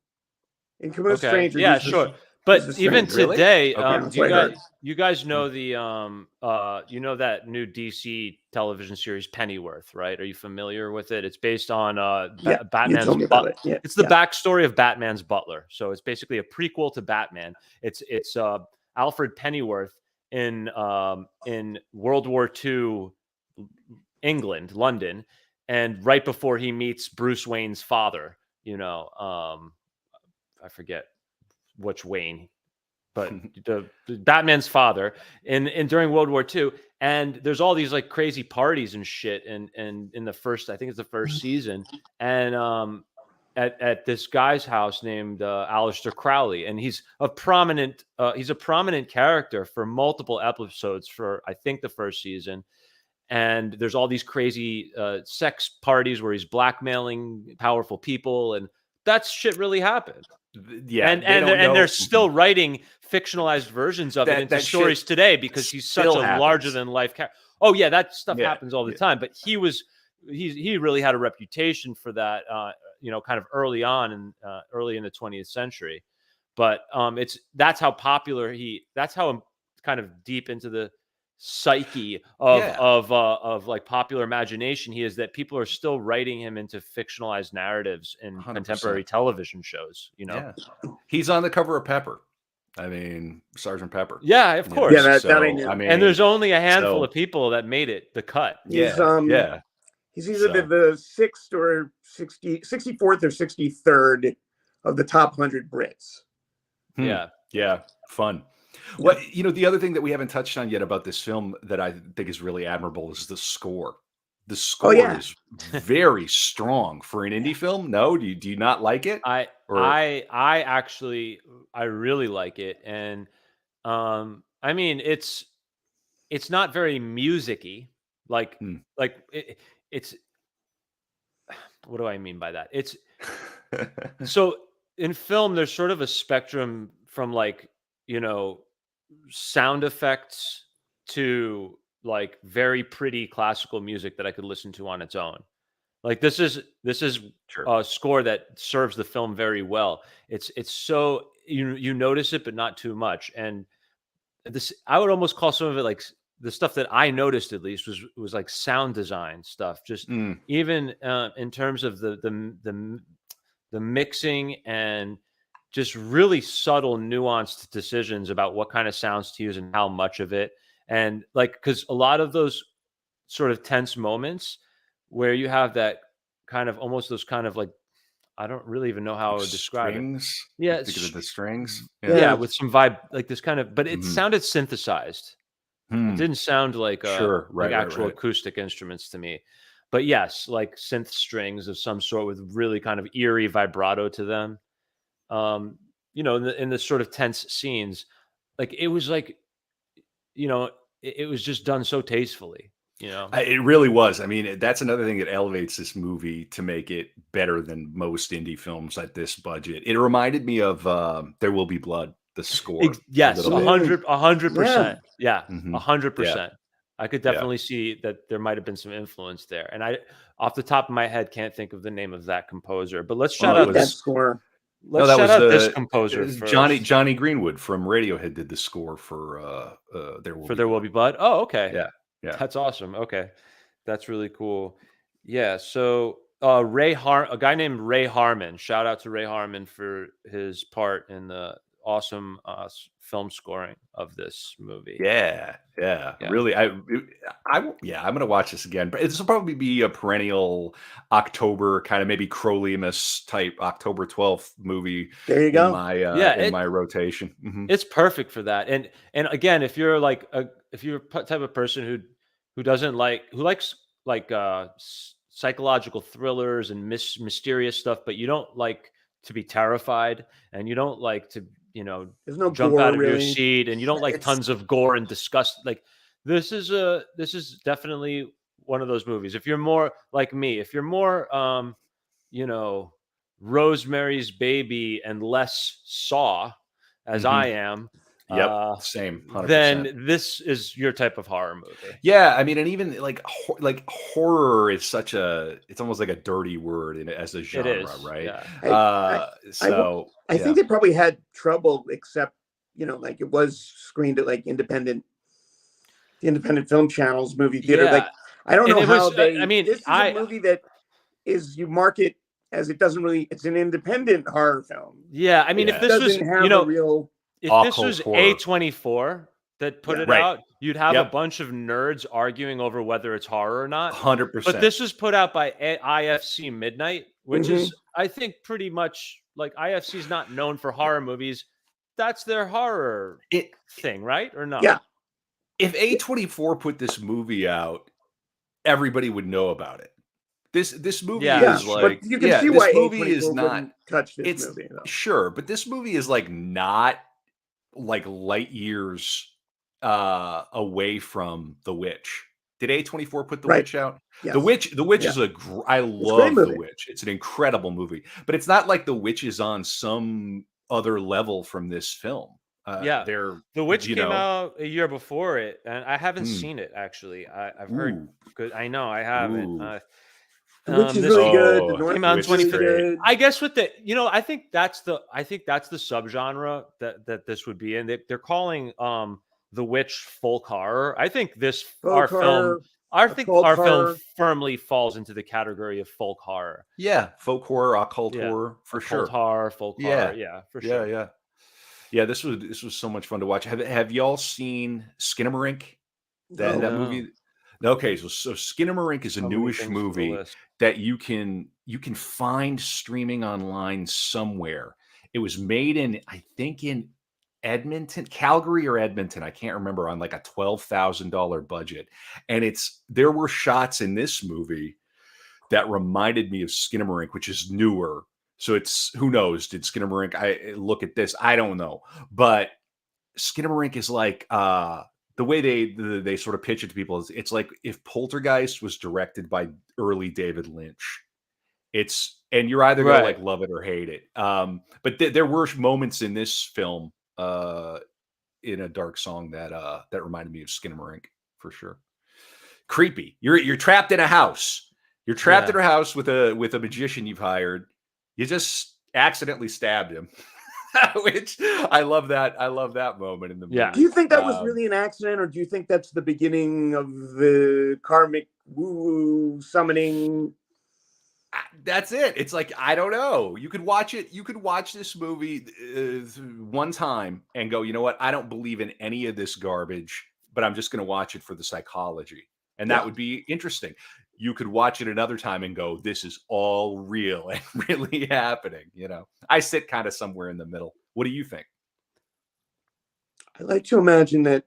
In Camus' Stranger. Yeah, sure. But even today, okay. you guys know that new DC television series Pennyworth, right? Are you familiar with it? It's based on Batman's butler. It's the backstory of Batman's butler. So it's basically a prequel to Batman. It's Alfred Pennyworth in World War II England, London, and right before he meets Bruce Wayne's father, I forget which Wayne but the Batman's father, and during World War II. And there's all these like crazy parties and shit, and in the first, I think it's the first season, and at this guy's house named Aleister Crowley, and he's a prominent character for multiple episodes for I think the first season. And there's all these crazy sex parties where he's blackmailing powerful people, and that shit really happened. Yeah, and they're still writing fictionalized versions of it into stories today because he's such a larger than life character. Oh yeah, that stuff happens all the time. But he really had a reputation for that, kind of early on and early in the 20th century. But that's how popular that's how kind of deep into the psyche of like popular imagination he is, that people are still writing him into fictionalized narratives in 100%. Contemporary television shows. He's on the cover of Pepper. I mean, Sergeant Pepper. Yeah, of course. Yeah, that I knew. And there's only a handful of people that made it the cut. He's either the 6th or 64th or 63rd of the top 100 Brits. Yeah, fun. What the other thing that we haven't touched on yet about this film that I think is really admirable is the score. The score is very strong for an indie film. No, do you not like it? I actually really like it, and I mean it's not very music-y. It's what do I mean by that? It's so in film there's sort of a spectrum from sound effects to like very pretty classical music that I could listen to on its own. Like this is a score that serves the film very well. It's so you notice it, but not too much. And this, I would almost call some of it like the stuff that I noticed at least was like sound design stuff. Just even in terms of the mixing and just really subtle, nuanced decisions about what kind of sounds to use and how much of it. And like, because a lot of those sort of tense moments where you have that kind of almost those kind of like, I don't really even know how I would describe it. Yeah. Think of the strings. Yeah. With some vibe, like this kind of, but it sounded synthesized. It didn't sound like actual acoustic instruments to me. But yes, like synth strings of some sort with really kind of eerie vibrato to them. In the sort of tense scenes, like it was like, it was just done so tastefully. It really was. I mean, that's another thing that elevates this movie to make it better than most indie films at this budget. It reminded me of There Will Be Blood, the score. Yes, 100%. Yeah, 100%. I could definitely see that there might have been some influence there. And I, off the top of my head, can't think of the name of that composer. But let's shout out this score. Let's shout out this composer first. Johnny Greenwood from Radiohead did the score for There Will Be Blood. Oh, okay. Yeah. That's awesome. Okay. That's really cool. Yeah. So a guy named Ray Harmon. Shout out to Ray Harmon for his part in the awesome film scoring of this movie. Yeah. Really, I'm gonna watch this again. But this will probably be a perennial October kind of maybe Crowley-mas type October 12th movie. There you go. In my rotation. It's perfect for that. And again, if you're like if you're a type of person who likes psychological thrillers and mysterious stuff, but you don't like to be terrified, and you don't like to there's no jump gore, out of really. your seat, and you don't like tons of gore and disgust. Like this is definitely one of those movies. If you're more like me, if you're more Rosemary's Baby and less Saw, as I am. Same. 100%. Then this is your type of horror movie. Yeah, I mean, and even like horror is it's almost like a dirty word as a genre, right? Yeah. I think they probably had trouble, except like it was screened at like independent film channels, movie theater. Yeah. Like I don't know how they. I mean, this is a movie that is you market as it doesn't really. It's an independent horror film. Yeah, I mean, if this was a real. If this was A24 that put it out, you'd have a bunch of nerds arguing over whether it's horror or not. 100%. But this was put out by IFC Midnight, which is, I think, pretty much like IFC is not known for horror movies. that's their horror thing, right? Or no? Yeah. If A24 put this movie out, everybody would know about it. This movie is like, but you can see why this movie is A24 not. wouldn't touch this It's movie, though. sure, but this movie is like not like light years away from The Witch. Did A24 put The Witch out? Yes. The Witch is I love The Witch. It's an incredible movie, but it's not like The Witch is on some other level from this film. The Witch came out a year before it, and I haven't seen it actually. I've heard good. I know I haven't. The Witch is really good. The North came out in 2015. good. I guess with the, I think that's the subgenre that this would be in. They're calling The Witch folk horror. I think our film firmly falls into the category of folk horror. Yeah, folk horror, occult horror for sure. Folk horror, yeah, for sure. Yeah. This was so much fun to watch. Have y'all seen Skinamarink? That movie. Okay, so Skinamarink is a newish movie that you can find streaming online somewhere. It was made in, I think, in Edmonton, Calgary or Edmonton, I can't remember, on like a $12,000 budget. And there were shots in this movie that reminded me of Skinamarink, which is newer. So who knows? Did Skinamarink? I look at this. I don't know, but Skinamarink is like the way they sort of pitch it to people is it's like if Poltergeist was directed by early David Lynch. And you're either gonna like love it or hate it. But there were moments in this film in A Dark Song that reminded me of Skinamarink for sure. Creepy. You're trapped in a house. You're trapped in a house with a magician you've hired. You just accidentally stabbed him. Which I love that moment in the movie. Yeah. Do you think that was really an accident, or do you think that's the beginning of the karmic woo summoning? That's it. It's like, I don't know. You could watch it. You could watch this movie one time and go, you know what? I don't believe in any of this garbage, but I'm just going to watch it for the psychology. And that would be interesting. You could watch it another time and go, this is all real and really happening. I sit kind of somewhere in the middle. What do you think? I like to imagine that.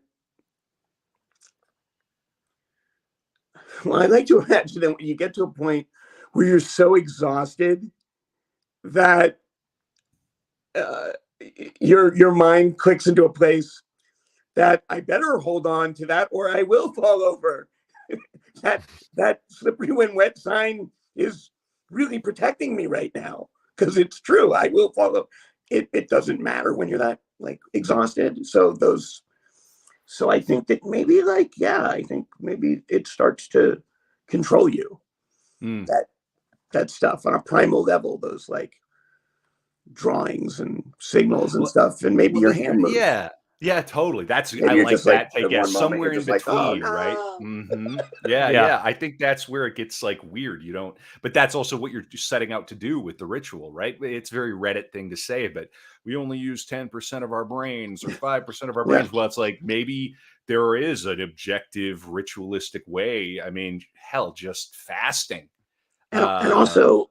Well, I like to imagine that when you get to a point where you're so exhausted that your mind clicks into a place that I better hold on to that or I will fall over. that slippery when wet sign is really protecting me right now, because it's true. I will follow. It doesn't matter when you're that like exhausted. So I think that maybe I think maybe it starts to control you. That stuff on a primal level, those like drawings and signals and stuff, and maybe your hand moves. Yeah, totally. I like that. Somewhere in between, right? Mm-hmm. Yeah. I think that's where it gets like weird. But that's also what you're setting out to do with the ritual, right? It's a very Reddit thing to say, but we only use 10% of our brains or 5% of our brains. Well, it's like maybe there is an objective ritualistic way. I mean, hell, just fasting. And also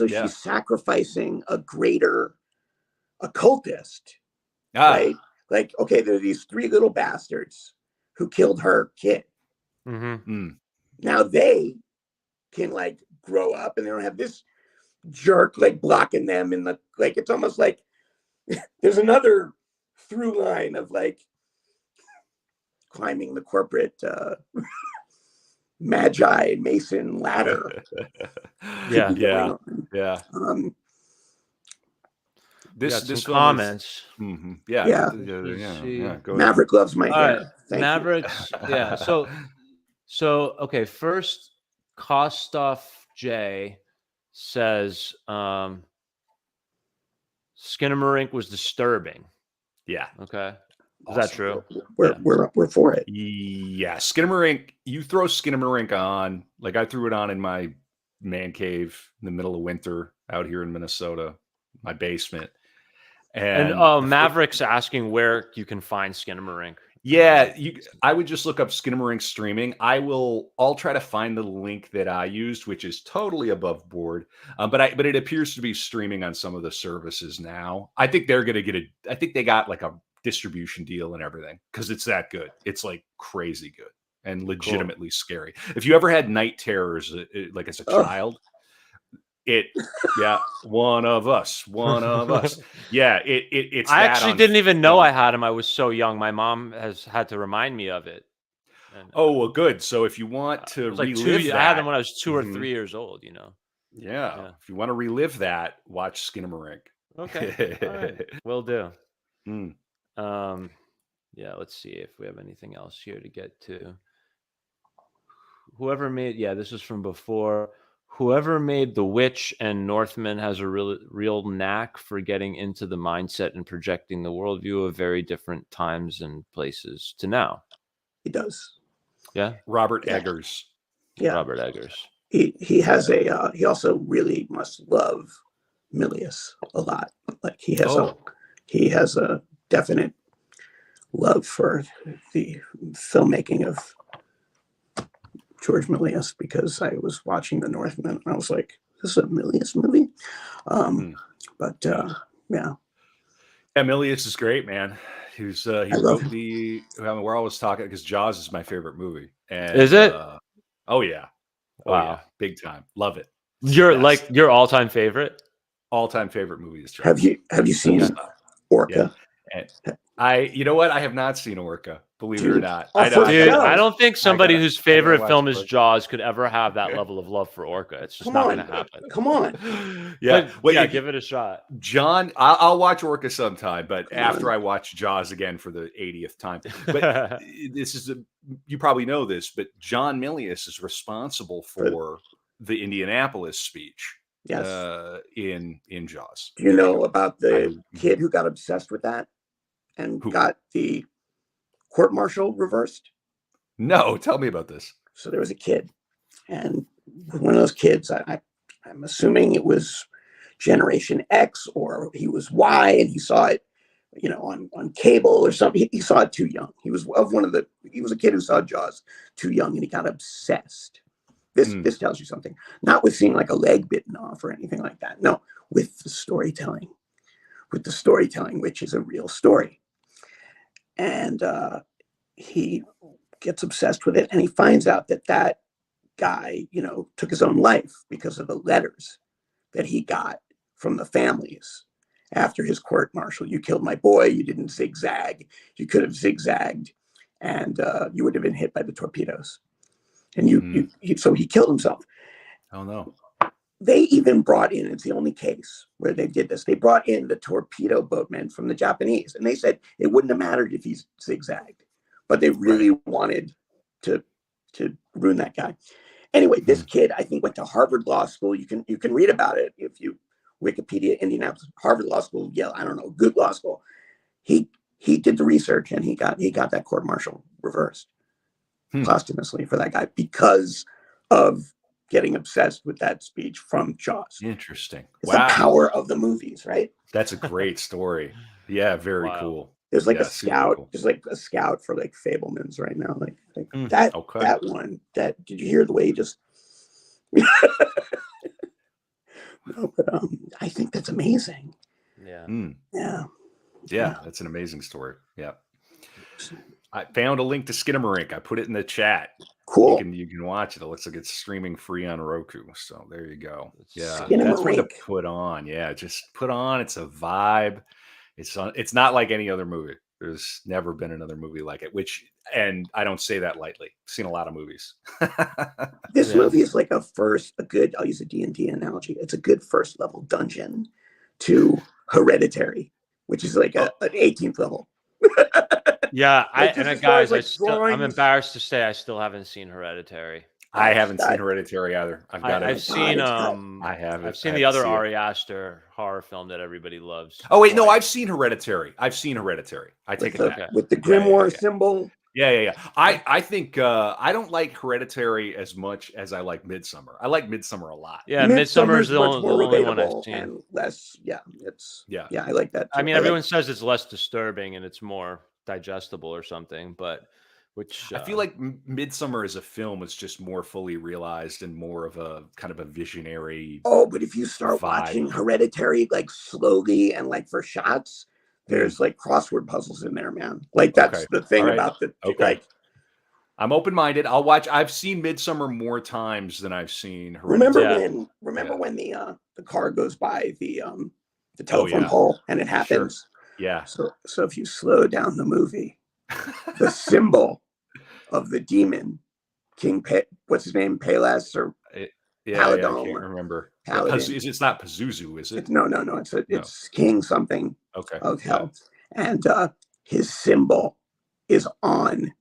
she's sacrificing a greater occultist, right? Like, okay, there are these three little bastards who killed her kid. Mm-hmm. Now they can like grow up and they don't have this jerk like blocking them in the, like, it's almost like there's another through line of like climbing the corporate Magi Mason ladder. Yeah. This comments. Maverick loves my hair. Mavericks. Yeah. So okay. First, Kostoff J says Skinamarink was disturbing. Yeah. Okay. Is that true? We're for it. Yeah. Skinamarink. You throw Skinamarink on, like I threw it on in my man cave in the middle of winter out here in Minnesota, my basement. And Maverick's asking where you can find Skinamarink. Yeah, I would just look up Skinamarink streaming. I'll try to find the link that I used, which is totally above board. But it appears to be streaming on some of the services now. I think they're going to I think they got like a distribution deal and everything because it's that good. It's like crazy good and legitimately scary. If you ever had night terrors, like as a child, one of us. Yeah, it's. I actually didn't even know I had him. I was so young. My mom has had to remind me of it. And, well, good. So if you want to relive that, I had them when I was 2 or 3 years old. Yeah. If you want to relive that, watch Skinamarink. Okay, all right. Will do. Mm. Yeah. Let's see if we have anything else here to get to. Whoever made, this is from before. Whoever made The Witch and Northman has a real knack for getting into the mindset and projecting the worldview of very different times and places to now. He does. Yeah. Robert Eggers. Yeah. Robert Eggers. He has he also really must love Milius a lot. Like he has a definite love for the filmmaking of George Milius, because I was watching The Northman and I was like, this is a Milius movie. But yeah. Milius is great, man. He wrote we're always talking because Jaws is my favorite movie. And, is it? Oh yeah. Wow. Yeah. Big time. Love it. Your all-time favorite? All-time favorite movie is Jaws. Have you seen Orca? Yeah. You know what? I have not seen Orca, believe it or not. I don't think somebody whose favorite film is Jaws could ever have that level of love for Orca. It's just not going to happen. Come on. Give it a shot. John, I'll watch Orca sometime, but after I watch Jaws again for the 80th time. But you probably know this, but John Milius is responsible for the Indianapolis speech. Yes. In Jaws. Do you know about the kid who got obsessed with that and got the court-martial reversed? No, tell me about this. So there was a kid, and one of those kids, I'm assuming it was Generation X or he was Y, and he saw it, on cable or something. He saw it too young. He was a kid who saw Jaws too young, and he got obsessed. This tells you something. Not with seeing like a leg bitten off or anything like that. No, with the storytelling. With the storytelling, which is a real story. And he gets obsessed with it, and he finds out that guy, took his own life because of the letters that he got from the families after his court martial. You killed my boy. You didn't zigzag. You could have zigzagged, and you would have been hit by the torpedoes. And so he killed himself. Oh no. They even brought in, it's the only case where they did this. They brought in the torpedo boatmen from the Japanese, and they said it wouldn't have mattered if he zigzagged, but they really wanted to ruin that guy. Anyway, this kid, I think, went to Harvard Law School. You can read about it if you Wikipedia Indianapolis, Harvard Law School, Yale, I don't know, good law school. He did the research, and he got that court martial reversed posthumously for that guy because of getting obsessed with that speech from Jaws. Interesting. It's the power of the movies, right? That's a great story. Yeah, very cool. There's like a scout. Cool. There's like a scout for like Fabelmans right now. Like that. Okay. That one. Did you hear the way he just? No, but I think that's amazing. Yeah. Yeah. That's an amazing story. Yeah. I found a link to Skinamarink. I put it in the chat. Cool. You can watch it. It looks like it's streaming free on Roku. So there you go. Yeah, that's one to put on. Yeah, just put on. It's a vibe. It's not like any other movie. There's never been another movie like it. And I don't say that lightly. I've seen a lot of movies. This movie is like a good. I'll use a D&D analogy. It's a good first level dungeon to Hereditary, which is like an 18th level. Yeah, I'm embarrassed to say I still haven't seen Hereditary. I haven't seen Hereditary either. I've seen the other Ari Aster horror film that everybody loves. Oh wait, no, I've seen Hereditary. I take it back. With the Grimoire symbol. Yeah. I think I don't like Hereditary as much as I like Midsummer. I like Midsummer a lot. Yeah, Midsummer is the only one I've seen. And less, I like that too. I mean, everyone says it's less disturbing and it's more digestible or something. But which I feel like Midsummer as a film is just more fully realized and more of a kind of a visionary. Oh, but if you start vibe. watching Hereditary like slowly and like for shots, there's like crossword puzzles in there, man. Like that's the thing about the like. I'm open-minded. I'll watch. I've seen Midsummer more times than I've seen Hereditary. Remember when the car goes by the telephone pole and it happens? Sure. Yeah. So if you slow down the movie, the symbol of the demon King what's his name? Palas or Paladon? I can't remember. Paladin. It's not Pazuzu, is it? No. It's King something of hell. And his symbol is on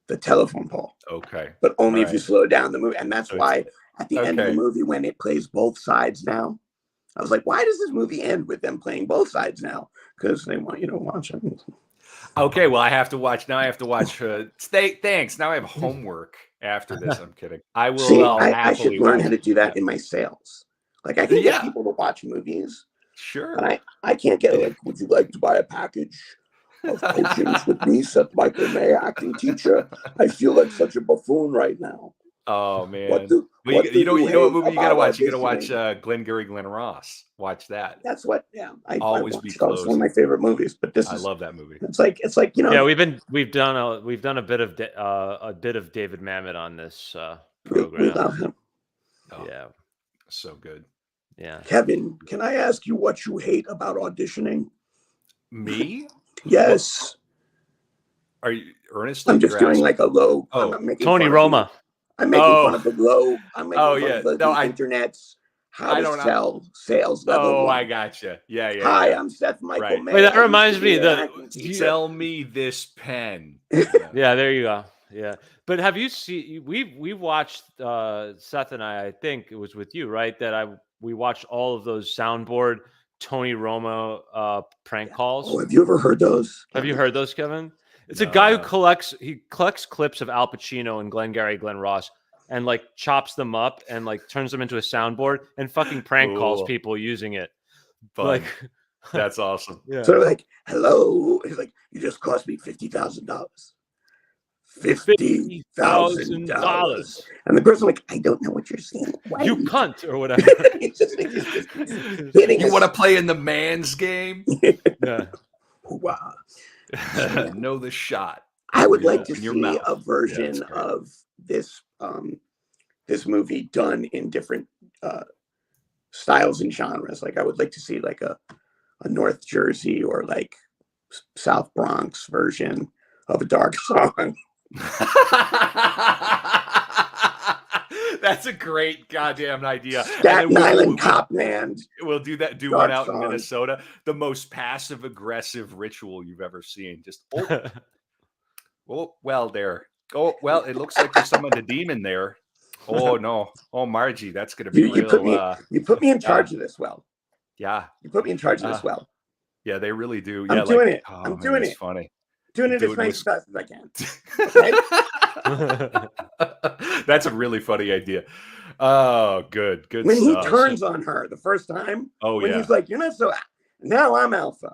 the telephone pole. Okay. But only if you slow down the movie. And that's why at the end of the movie, when it plays both sides now, I was like, why does this movie end with them playing both sides now? Because they want you to watch it. Okay, well, I have to watch. Now I have to watch. Thanks. Now I have homework after this. I'm kidding. I will. See, I should learn how to do that in my sales. Like, I can get people to watch movies. Sure. But I can't get like, would you like to buy a package of potions with me, Seth Michael May, acting teacher? I feel like such a buffoon right now. Oh man! You know what movie you gotta watch? You gotta watch Glengarry Glen Ross. Watch that. That's what. Yeah, I Always Be Close. It's one of my favorite movies. But I love that movie. It's like you know. Yeah, we've done a bit of David Mamet on this program. We love him. Oh, yeah, so good. Yeah, Kevin, can I ask you what you hate about auditioning? Me? Yes. Are you earnestly? I'm just doing like a low. Oh, Tony Roma. I'm making fun of the low. I'm making fun of the internet's how to sell sales level. Oh, I gotcha. Yeah. Hi, I'm Seth Michael May. Wait, that reminds me. Sell me this pen. Yeah, there you go. Yeah, but have you seen? We watched Seth and I think it was with you, right? We watched all of those soundboard Tony Roma prank calls. Oh, have you ever heard those? Have you heard those, Kevin? It's a guy who collects clips of Al Pacino and Glengarry Glen Ross and like chops them up and like turns them into a soundboard and fucking prank calls people using it. Like, that's awesome. Yeah. So like, hello. He's like, you just cost me $50,000. $50,000. And the person like, I don't know what you're saying. You cunt or whatever. It's just you want to play in the man's game? Yeah. Wow. Know the shot. I would like to see a version of this this movie done in different styles and genres. Like I would like to see like a North Jersey or like South Bronx version of A Dark Song. That's a great goddamn idea. Staten Island Cop Band. We'll do that. Do Dark one out Song. in Minnesota. The most passive aggressive ritual you've ever seen. Just there. Oh well, it looks like there's someone the demon there. Oh no. Oh Margie, that's gonna be you put me in charge of this. Well. Yeah. You put me in charge of this. Well. Yeah, they really do. I'm doing it. I'm doing it. Funny. Doing it as nice as I can. Okay? That's a really funny idea. Oh, good when stuff. He turns on her the first time. Oh, when he's like, you're not so. Now I'm alpha.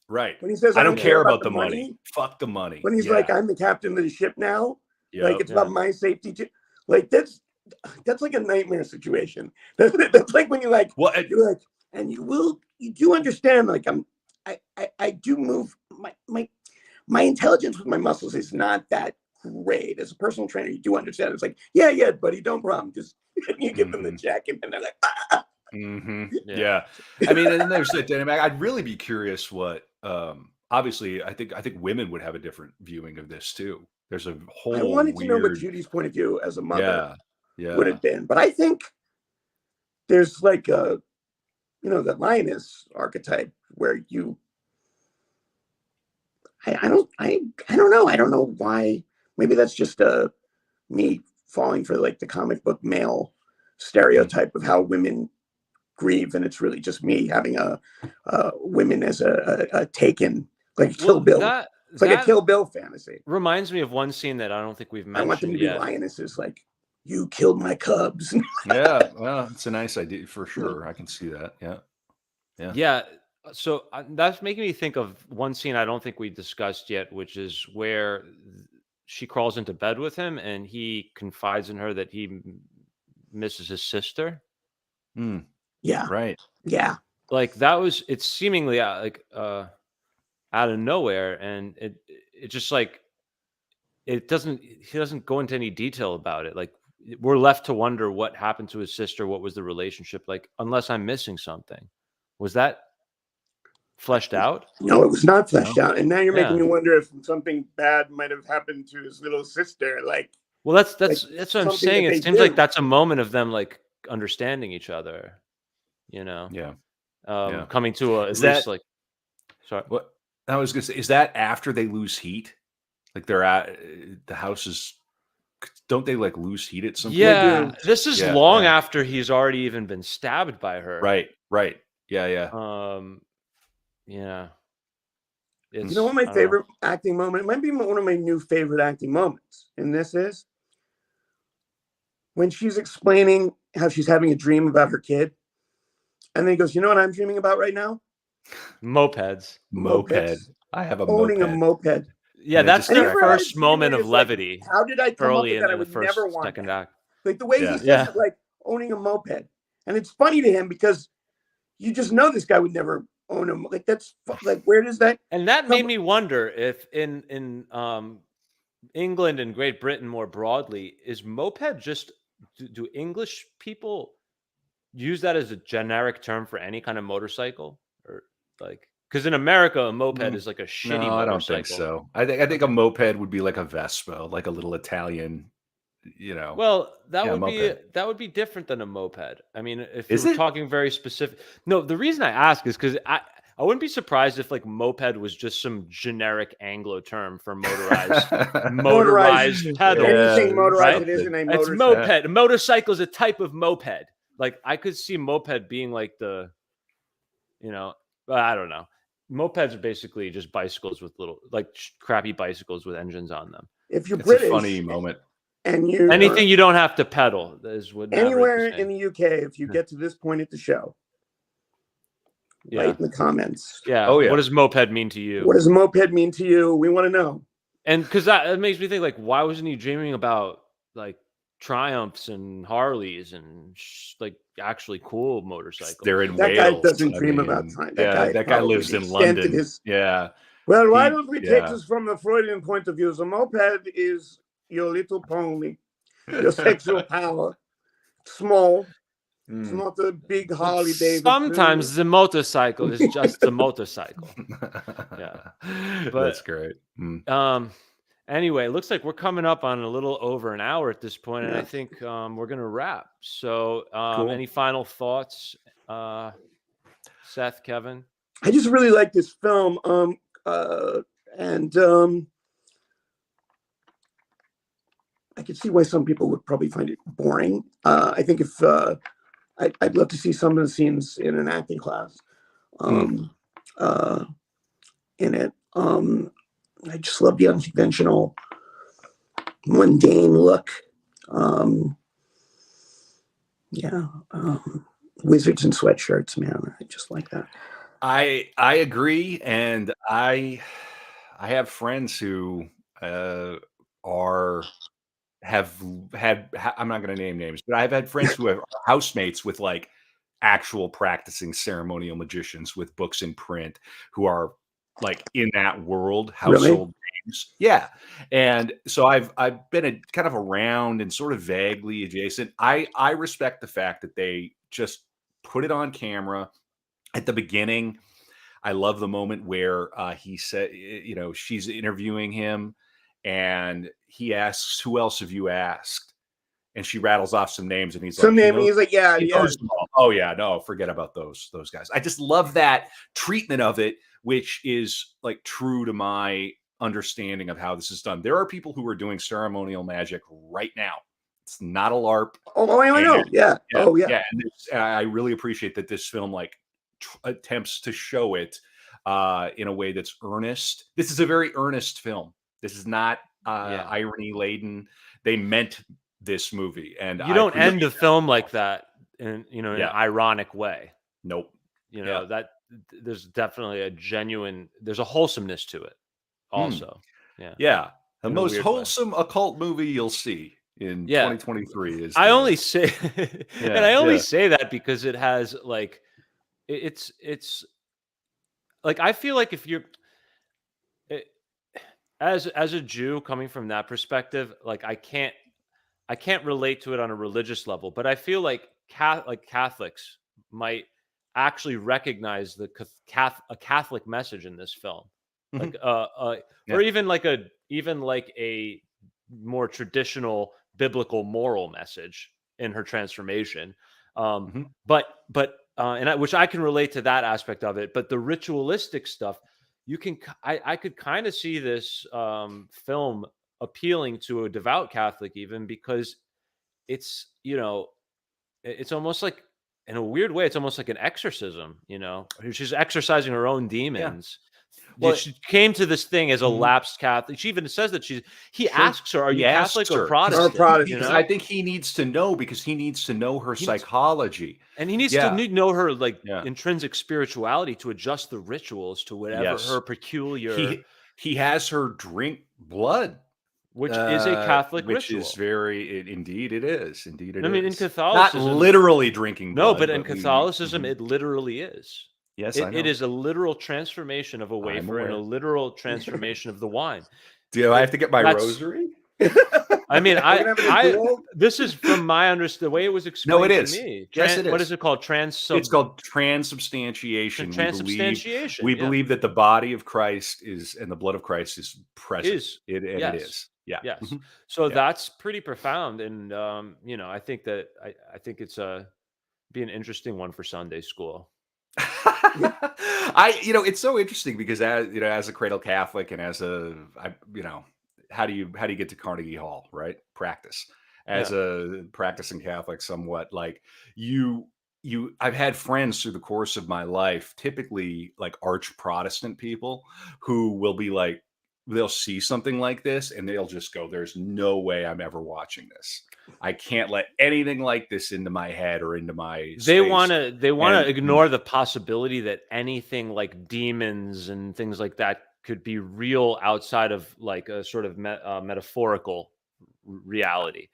Right. When he says, I don't care about the money. Fuck the money. When he's like, I'm the captain of the ship now. Like it's about my safety too. Like that's like a nightmare situation. That's like when you're like, and you do understand. Like I do move my intelligence with my muscles is not that great. As a personal trainer, you do understand. It's like, yeah, buddy, don't problem. Just you give them the check, and they're like, ah. Mm-hmm. Yeah. I mean, and then there's that dynamic. I'd really be curious what. Obviously, I think women would have a different viewing of this too. There's a whole. I wanted to know what Judy's point of view as a mother would have been, but I think there's like the lioness archetype where you. I don't know. I don't know why. Maybe that's just me falling for like the comic book male stereotype of how women grieve, and it's really just me having a women as a taken like Kill Bill. It's like a Kill Bill fantasy. Reminds me of one scene that I don't think we've mentioned. I want them to be lionesses, like you killed my cubs. Yeah, well, it's a nice idea for sure. I can see that. Yeah. So that's making me think of one scene I don't think we discussed yet, which is where she crawls into bed with him and he confides in her that he misses his sister. Yeah. Right. Yeah. Like it's seemingly out of nowhere, and it just like he doesn't go into any detail about it. Like we're left to wonder what happened to his sister, what was the relationship like, unless I'm missing something. Was that fleshed out? No, it was not fleshed No. out. And now you're making Yeah. me wonder if something bad might have happened to his little sister. Like, Well, that's like what I'm something saying. that It they seems like do. that's a moment of them like understanding each other, you know, Yeah. coming to at Is least that like, sorry. what I was gonna say? Is that after they lose heat? Like they're at the house is. Don't they like lose heat at some point? Yeah, this is Yeah, long yeah. after he's already even been stabbed by her. Right. Yeah. Yeah. You know what my favorite acting moment? It might be one of my new favorite acting moments. And this is when she's explaining how she's having a dream about her kid. And then he goes, you know what I'm dreaming about right now? Mopeds. Moped. I have a Owning moped. a moped. Yeah, And that's it their just first moment of It's like, levity. how did I come up Early with that? I in the would first, never want second that. act. Like the way he says it, like owning a moped. And it's funny to him because you just know this guy would never own him. Like that's like, where does that? And that made me wonder if in England and Great Britain more broadly, is moped just do English people use that as a generic term for any kind of motorcycle, or like, because in America a moped is like a shitty No, motorcycle. I don't think so. I think a moped would be like a Vespa, like a little Italian, you know. Well, that moped. would be different than a moped. I mean, if Is you're it? talking very specific. No, the reason I ask is because I wouldn't be surprised if like moped was just some generic Anglo term for motorized pedal. Anything motorized, right? it isn't a It's motorcycle. moped. A motorcycle is a type of moped. Like I could see moped being like the, I don't know. Mopeds are basically just bicycles with little, like crappy bicycles with engines on them. If you're It's British, a funny moment. And you anything you don't have to pedal is what anywhere in the UK, if you get to this point at the show, write in the comments. Yeah. Oh yeah. What does moped mean to you? What does moped mean to you? We want to know. And because that makes me think, like, why wasn't he dreaming about like Triumphs and Harleys and like actually cool motorcycles? They're in that Wales. Guy doesn't dream about time. That guy lives in London. Well, why don't we take this from the Freudian point of view? The moped is your little pony, your sexual power. Small. It's not a big Harley Davidson. Sometimes the motorcycle is just a motorcycle. Yeah, but that's great. Anyway, it looks like we're coming up on a little over an hour at this point, and I think we're gonna wrap. So, Cool. Any final thoughts, Seth, Kevin? I just really like this film, I could see why some people would probably find it boring. I think if I'd love to see some of the scenes in an acting class in it. I just love the unconventional, mundane look. Wizards in sweatshirts, man. I just like that. I agree, and I have friends who have had, I'm not going to name names, but I've had friends who are housemates with like actual practicing ceremonial magicians with books in print who are like in that world, household names. Yeah. And so I've been kind of around and sort of vaguely adjacent. I respect the fact that they just put it on camera at the beginning. I love the moment where he said, she's interviewing him and he asks, who else have you asked? And she rattles off some names and he's like, yeah. Oh yeah, no, forget about those guys. I just love that treatment of it, which is like true to my understanding of how this is done. There are people who are doing ceremonial magic right now. It's not a LARP. Oh, I know. Yeah. Oh, yeah. Yeah. And I really appreciate that this film like attempts to show it in a way that's earnest. This is a very earnest film. This is not irony laden. They meant this movie, and you don't end a film like that in an ironic way. Nope. That there's definitely there's a wholesomeness to it also. Yeah. The In a most weird way. wholesome occult movie you'll see in Yeah. 2023 is I only say and I only yeah. say that because it has like it's like I feel like if you're it, as a Jew coming from that perspective, like I can't relate to it on a religious level, but I feel like Catholics might actually recognize a Catholic message in this film, like Mhm. or Yeah. even like a more traditional biblical moral message in her transformation. Mhm. Which I can relate to that aspect of it, but the ritualistic stuff, I could kind of see this film appealing to a devout Catholic even because it's it's almost like in a weird way it's almost like an exorcism. She's exorcising her own Yeah. demons. Well, She came to this thing as a Mhm. lapsed Catholic. She even says that he Sure. asks her, are He you Catholic asks or her Or Protestant? Protestant. I think he needs to know because he needs to know her He needs- psychology. and he needs to Yeah. know her like Yeah. intrinsic spirituality to adjust the rituals to whatever Yes. her peculiar, He has her drink blood, which is a Catholic which is ritual. indeed it is. Indeed it I mean, in is. Not Catholicism, literally drinking no, blood, but in but Catholicism, it literally is. Yes, I It know. is a literal transformation of a I'm wafer and a aware. literal transformation of the wine. Do I have to get my That's rosary? I mean, We're gonna have a duel? this is from my understanding, the way it was No, explained it to is. me. Yes, it What is. is it called? It's called transubstantiation. Transubstantiation. We Yeah. believe that the body of Christ is and the blood of Christ is present. Is It yes, is. Yeah. yes. Mhm. So Yeah. that's pretty profound, and I think that I think it's be an interesting one for Sunday school. It's so interesting because as a cradle Catholic and how do you get to Carnegie Hall, right? Practice as Yeah. a practicing Catholic, somewhat like I've had friends through the course of my life, typically like arch Protestant people who will be like, they'll see something like this and they'll just go, there's no way I'm ever watching this. I can't let anything like this into my head or into my They space. want to And ignore the possibility that anything like demons and things like that could be real outside of like a sort of metaphorical reality.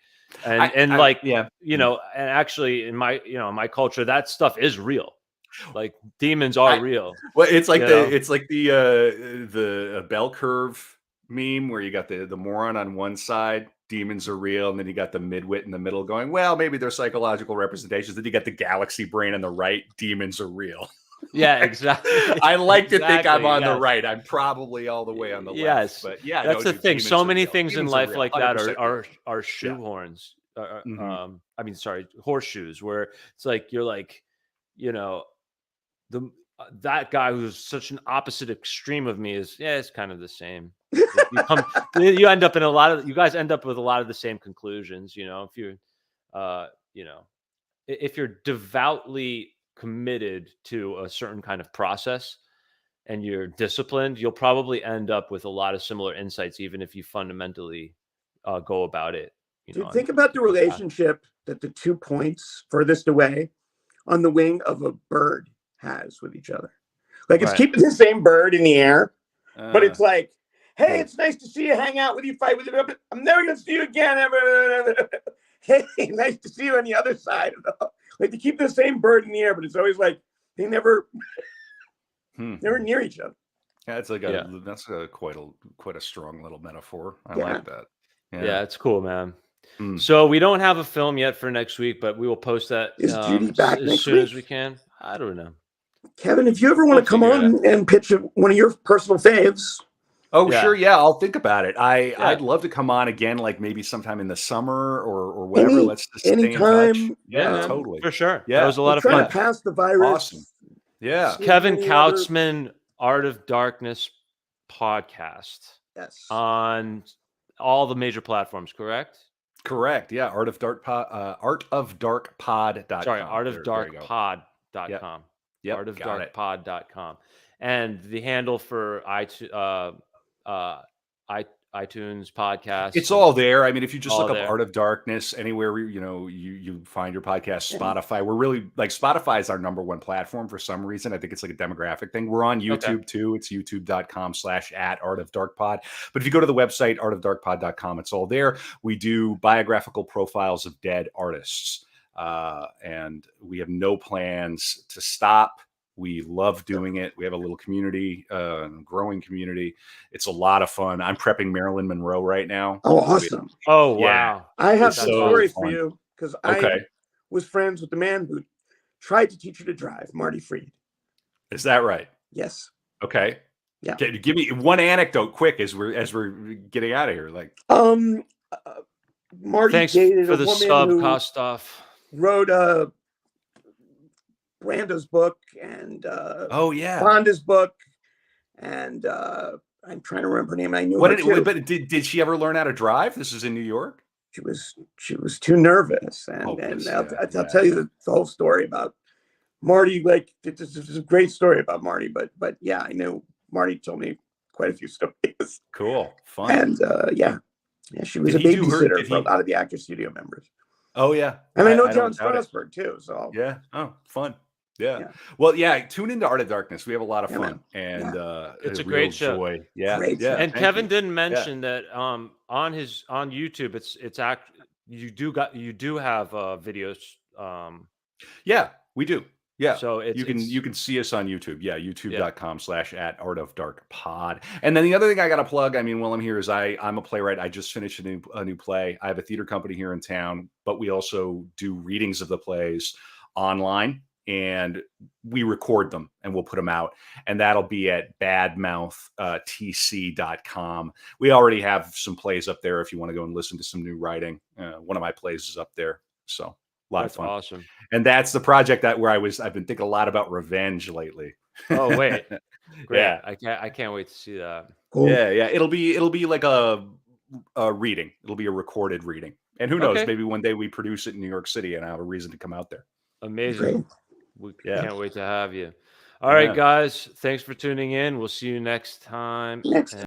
And yeah. and actually in my culture that stuff is real. Like demons are real. Well, it's like You know? the bell curve meme where you got the moron on one side, demons are real, and then you got the midwit in the middle going, well, maybe they're psychological representations. Then you got the galaxy brain on the right, demons are real. Yeah, exactly. I like to think I'm Exactly, on the yes. right. I'm probably all the way on the left. Yes, But yeah, that's the dude, thing. demons So are many real. things in Demons are life real, like that 100% real. are Yeah. shoehorns. Mhm. I mean, sorry, horseshoes. Where it's like you're like, the that guy who's such an opposite extreme of me is it's kind of the same. You end up you guys end up with a lot of the same conclusions. If you, if you're devoutly committed to a certain kind of process and you're disciplined, you'll probably end up with a lot of similar insights, even if you fundamentally go about it. Dude, think about the relationship that the 2 points furthest away on the wing of a bird has with each other. Like it's keeping the same bird in the air, but it's like, hey, it's nice to see you, hang out with you, fight with you. I'm never going to see you again. Ever. Hey, nice to see you on the other side. Like they keep the same bird in the air, but it's always like they never near each other. Yeah, that's quite a strong little metaphor. I like that. Yeah, it's cool, man. Mm. So we don't have a film yet for next week, but we will post that Is Judy back as next soon week? as we can. I don't know. Kevin, if you ever want to come on and pitch one of your personal faves. Oh, sure. Yeah, I'll think about it. I'd love to come on again, like maybe sometime in the summer or whatever. Let's just stay in touch. Yeah, totally. For sure. Yeah. That was a lot of trying fun. to pass the virus. Awesome. Yeah. Kevin Kautzman, Art of Darkness podcast. Yes. On all the major platforms, correct? Correct. Yeah. artofdarkpod.com. Sorry, artofdarkpod.com. Yep, artofdarkpod.com. And the handle for iTunes podcasts. It's all there. I mean, if you just look up there. Art of Darkness anywhere where, you find your podcast, Spotify. We're really like Spotify is our #1 platform for some reason. I think it's like a demographic thing. We're on YouTube too. It's youtube.com/@artofdarkpod. But if you go to the website, artofdarkpod.com, it's all there. We do biographical profiles of dead artists. And we have no plans to stop. We love doing it. We have a little community, growing community. It's a lot of fun. I'm prepping Marilyn Monroe right now. Oh, awesome. Oh, wow. I have some story fun. for you because I was friends with the man who tried to teach her to drive, Marty Fried. Is that right? Yes. Okay. Yeah. Okay, give me one anecdote quick as we're getting out of here. Like, Marty Thanks dated for a the woman sub who cost stuff. wrote Brando's book and Fonda's book, and I'm trying to remember her name. I knew her too. But did she ever learn how to drive? This is in New York. She was too nervous, and I'll tell you the whole story about Marty. Like this is a great story about Marty, but yeah, I knew Marty told me quite a few stories. Cool, fun, and she was a babysitter for a lot of the Actor Studio members. Oh yeah, and I know John Strasberg too. So yeah, oh fun. Yeah. Well, tune into Art of Darkness. We have a lot of fun, and it's a great show. Joy. Yeah, And Kevin didn't mention that on YouTube, it's you do have videos. Yeah, we do. Yeah, so you can see us on YouTube. Yeah, youtube.com/@artofdarkpod. And then the other thing I got to plug, I mean, while I'm here, is I'm a playwright. I just finished a new play. I have a theater company here in town, but we also do readings of the plays online. And we record them and we'll put them out, and that'll be at badmouthtc.com. We already have some plays up there if you want to go and listen to some new writing. One of my plays is up there, so a lot of fun. Awesome. And that's the project I've been thinking a lot about revenge lately. Oh wait, great. Yeah, I can't wait to see that. Cool. Yeah, it'll be like a reading. It'll be a recorded reading, and who knows, maybe one day we produce it in New York City and I have a reason to come out there. Amazing. Great. We can't wait to have you. All right, guys. Thanks for tuning in. We'll see you next time.